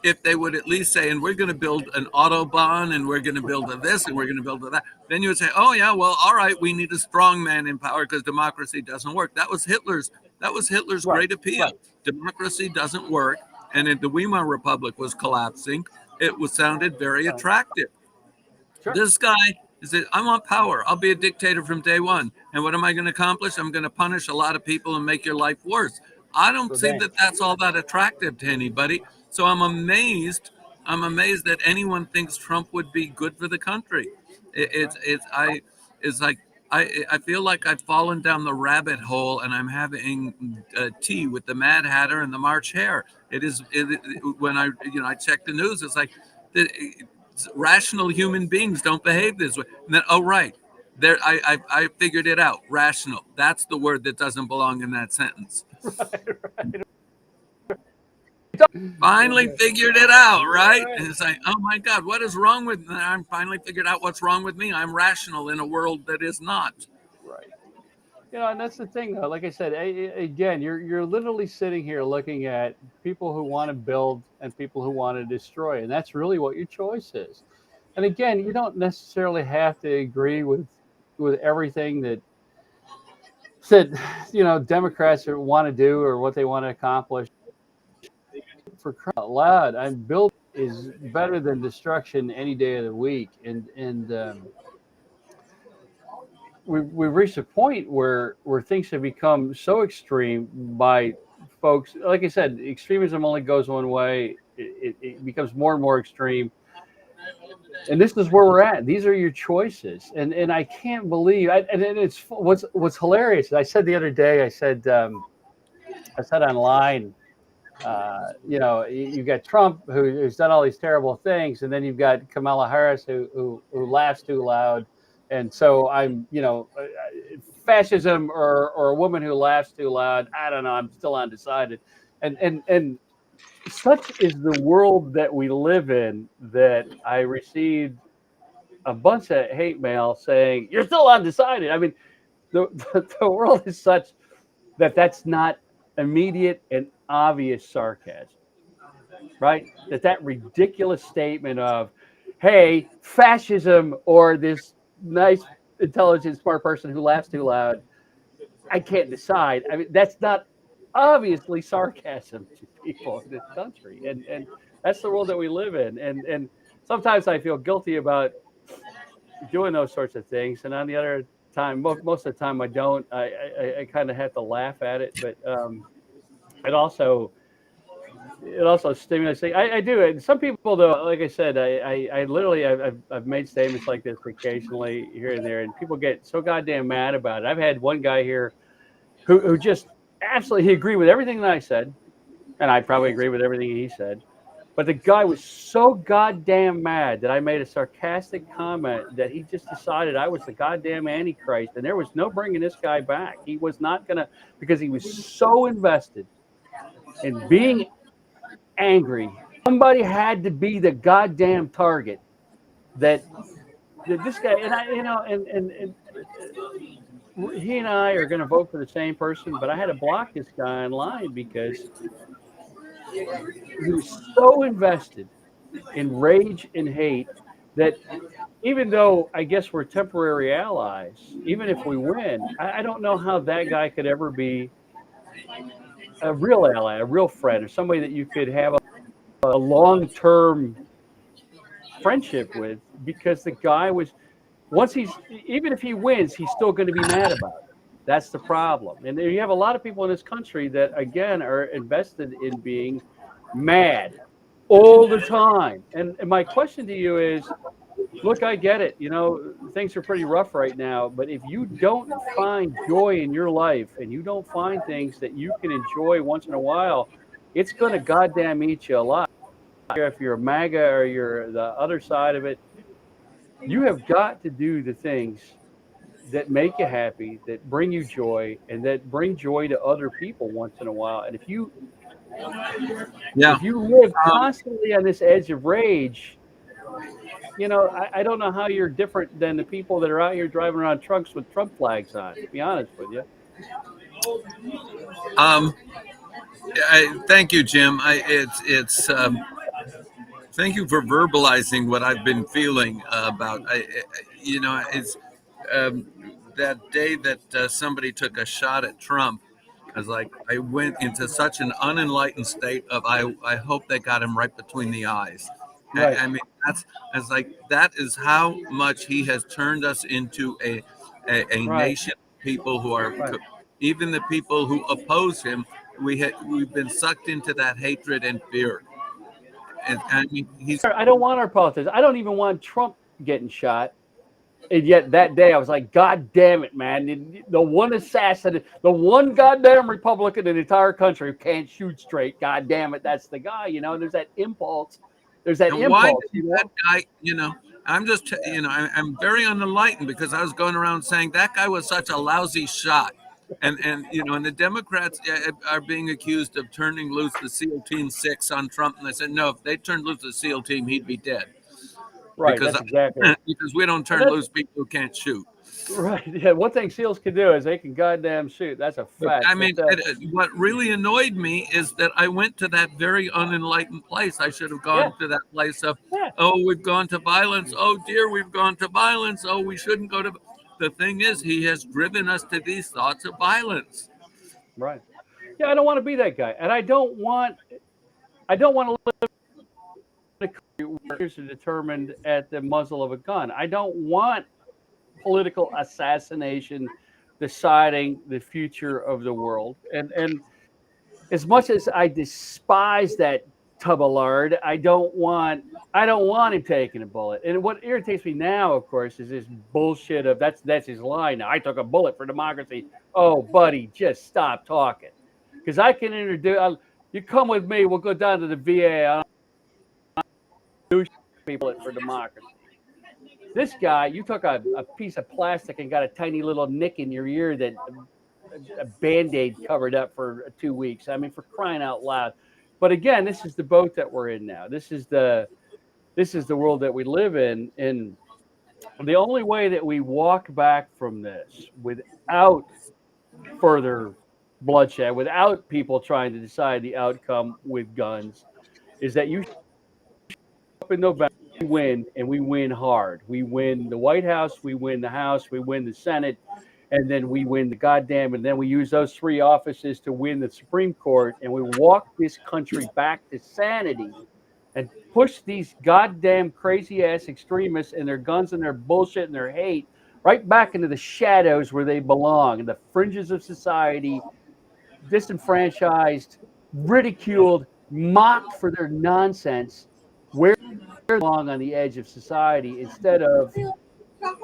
if they would at least say, and we're going to build an Autobahn, and we're going to build a this, and we're going to build a that, then you would say, oh yeah, well, all right, we need a strong man in power because democracy doesn't work. That was Hitler's Right. great appeal. Right. Democracy doesn't work, and the Weimar Republic was collapsing. It was sounded very Right. attractive. Sure. This guy said, I want power. I'll be a dictator from day one. And what am I going to accomplish? I'm going to punish a lot of people and make your life worse. I don't So see dang. that that's all that attractive to anybody. So I'm amazed. I'm amazed that anyone thinks Trump would be good for the country. It's like I feel like I've fallen down the rabbit hole and I'm having tea with the Mad Hatter and the March Hare. When I check the news, it's like the, rational human beings don't behave this way. And then, oh right, there I figured it out. Rational. That's the word that doesn't belong in that sentence. Right. Finally figured it out, right? And it's like, oh my God, what is wrong with me? I'm finally figured out what's wrong with me. I'm rational in a world that is not. Right. And that's the thing, though. Like I said, again, you're literally sitting here looking at people who want to build and people who want to destroy, and that's really what your choice is. And again, you don't necessarily have to agree with everything that said, Democrats want to do or what they want to accomplish. For crying out loud, I'm build is better than destruction any day of the week, and we've reached a point where things have become so extreme by folks. Like I said, extremism only goes one way. It becomes more and more extreme, and this is where we're at. These are your choices, and I can't believe. And it's what's hilarious. I said the other day. I said online. You've got Trump who's done all these terrible things, and then you've got Kamala Harris who laughs too loud, and so fascism or a woman who laughs too loud. I don't know. I'm still undecided, and such is the world that we live in that I received a bunch of hate mail saying you're still undecided. I mean, the world is such that that's not immediate and obvious sarcasm, right? That ridiculous statement of, hey, fascism or this nice, intelligent, smart person who laughs too loud, I can't decide. I mean, that's not obviously sarcasm to people in this country. And that's the world that we live in. And sometimes I feel guilty about doing those sorts of things. And on the other time, most of the time I don't. I kind of have to laugh at it, but it also stimulates things. I do. And some people, though, like I said, I literally I've made statements like this occasionally here and there, and people get so goddamn mad about it. I've had one guy here who just absolutely he agreed with everything that I said, and I probably agree with everything he said. But the guy was so goddamn mad that I made a sarcastic comment that he just decided I was the goddamn Antichrist, and there was no bringing this guy back. He was not gonna, because he was so invested in being angry. Somebody had to be the goddamn target that this guy, and I, and he and I are going to vote for the same person, but I had to block this guy online because he was so invested in rage and hate that even though I guess we're temporary allies, even if we win, I don't know how that guy could ever be a real ally, a real friend, or somebody that you could have a long-term friendship with, because the guy was, once he's, even if he wins, he's still going to be mad about it. That's the problem. And you have a lot of people in this country that, again, are invested in being mad all the time. And my question to you is, look, I get it. Things are pretty rough right now. But if you don't find joy in your life and you don't find things that you can enjoy once in a while, it's going to goddamn eat you alive. If you're a MAGA or you're the other side of it, you have got to do the things that make you happy, that bring you joy, and that bring joy to other people once in a while. And if you live constantly on this edge of rage, I don't know how you're different than the people that are out here driving around trucks with Trump flags on, to be honest with you. Thank you, Jim. Thank you for verbalizing what I've been feeling about. It's that day that somebody took a shot at Trump. I went into such an unenlightened state of I hope they got him right between the eyes. Right. I mean, that is how much he has turned us into a right. Nation of people who are right. Even the people who oppose him. We've been sucked into that hatred and fear. And I mean, I don't want our politics. I don't even want Trump getting shot. And yet that day I was like, God damn it, man. The one assassin, the one goddamn Republican in the entire country who can't shoot straight. God damn it. That's the guy, There's that impulse. There's that impulse. Why that guy, I'm just, I'm very unenlightened because I was going around saying that guy was such a lousy shot. And the Democrats are being accused of turning loose the SEAL Team 6 on Trump. And they said, no, if they turned loose the SEAL Team, he'd be dead. Right, that's exactly. Because we don't turn loose people who can't shoot. Right. Yeah. One thing SEALs can do is they can goddamn shoot. That's a fact. I mean, what really annoyed me is that I went to that very unenlightened place. I should have gone to that place of, oh, we've gone to violence. Oh, dear, we've gone to violence. Oh, we shouldn't go to. The thing is, he has driven us to these thoughts of violence. Right. Yeah, I don't want to be that guy, and I don't want to live in a country where leaders are determined at the muzzle of a gun. I don't want political assassination deciding the future of the world. And as much as I despise that tub of lard, I don't want him taking a bullet. And what irritates me now, of course, is this bullshit of that's his line now. I took a bullet for democracy. Oh, buddy, just stop talking. Because I can introduce you come with me, we'll go down to the VA. I'll do people for democracy. This guy, you took a piece of plastic and got a tiny little nick in your ear that a Band-Aid covered up for 2 weeks. I mean, for crying out loud. But again, this is the boat that we're in now. This is the world that we live in. And the only way that we walk back from this without further bloodshed, without people trying to decide the outcome with guns, is that you up in November, we win, and we win hard. We win the White House, we win the House, we win the Senate, and then we win the goddamn, and then we use those 3 offices to win the Supreme Court, and we walk this country back to sanity and push these goddamn crazy-ass extremists and their guns and their bullshit and their hate right back into the shadows where they belong, in the fringes of society, disenfranchised, ridiculed, mocked for their nonsense, where they belong on the edge of society instead of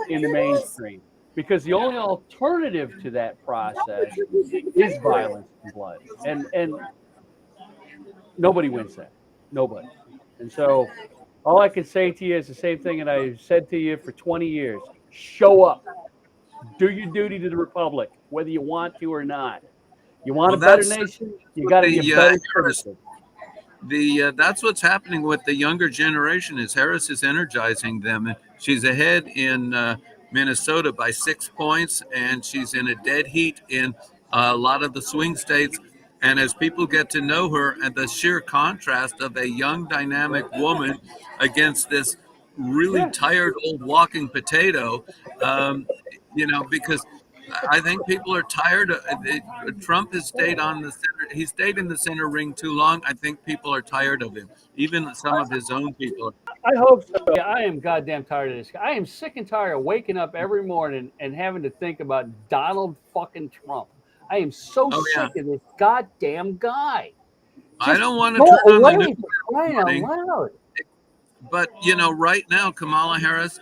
in the mainstream. Because the only alternative to that process is violence and blood. And nobody wins that. Nobody. And so all I can say to you is the same thing that I said to you for 20 years. Show up. Do your duty to the Republic, whether you want to or not. You want Well, a better that's nation? You what got to be a better Harris, citizen. that's what's happening with the younger generation. Is Harris is energizing them, and she's ahead in Minnesota by 6 points, and she's in a dead heat in a lot of the swing states. And as people get to know her, and the sheer contrast of a young, dynamic woman against this really Yeah. tired old walking potato, because I think people are tired. Trump has stayed on the center. He stayed in the center ring too long. I think people are tired of him. Even some of his own people. I hope so. Yeah, I am goddamn tired of this guy. I am sick and tired of waking up every morning and having to think about Donald fucking Trump. I am so Oh yeah, sick of this goddamn guy. I Just don't want to go turn on the away news for crying out morning, loud. but right now Kamala Harris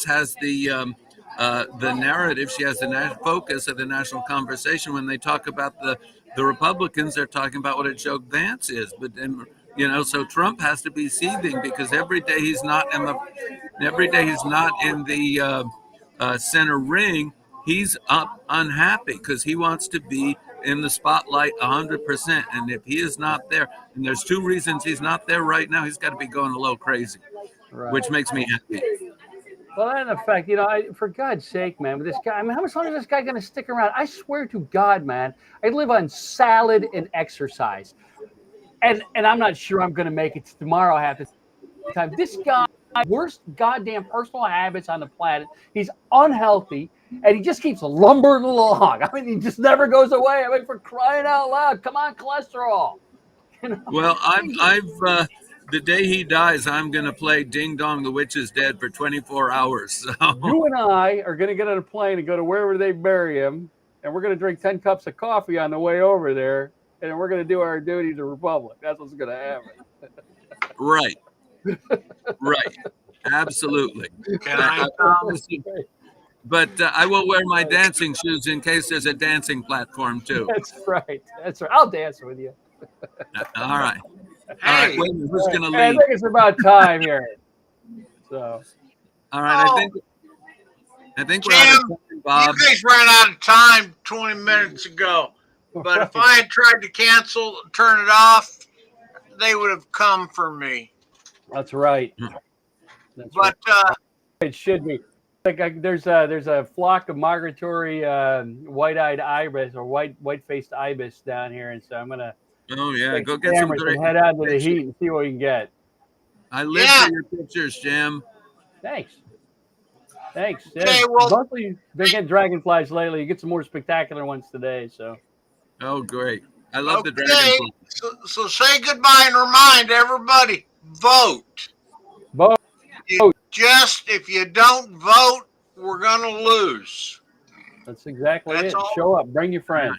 has the narrative. She has the focus of the national conversation. When they talk about the Republicans, they're talking about what a joke Vance is. But then, so Trump has to be seething because every day he's not in the center ring. He's up unhappy because he wants to be in the spotlight 100%. And if he is not there, and there's two reasons he's not there right now, he's got to be going a little crazy, Right. which makes me happy. Well, that in effect, for God's sake, man, with this guy, I mean, how much longer is this guy going to stick around? I swear to God, man, I live on salad and exercise. And I'm not sure I'm going to make it to tomorrow half the time. This guy, worst goddamn personal habits on the planet. He's unhealthy, and he just keeps lumbering along. I mean, he just never goes away. I mean, for crying out loud, come on, cholesterol. Well, I've the day he dies, I'm going to play Ding Dong, the Witch is Dead for 24 hours. So. You and I are going to get on a plane and go to wherever they bury him, and we're going to drink 10 cups of coffee on the way over there, and we're going to do our duty to the Republic. That's what's going to happen. Right. Right. Absolutely. Can I promise you. But I will wear my dancing shoes in case there's a dancing platform, too. That's right. That's right. I'll dance with you. All right. Hey, all right, wait, who's going to leave? I think it's about time here. So, all right, I think we're out of time, Bob. You guys ran out of time 20 minutes ago. But if I had tried to turn it off, they would have come for me. That's right. But it should be. Like there's a flock of migratory white-eyed ibis or white-faced ibis down here, and so I'm gonna. Oh yeah, go get some great. Head out to the heat and see what we can get. I live for your pictures, Jim. Thanks. Okay, well, mostly been getting dragonflies lately. You get some more spectacular ones today. So. Oh great! I love the dragonflies. So say goodbye and remind everybody: vote. Vote. Just if you don't vote, we're gonna lose. That's exactly it. All. Show up. Bring your friends.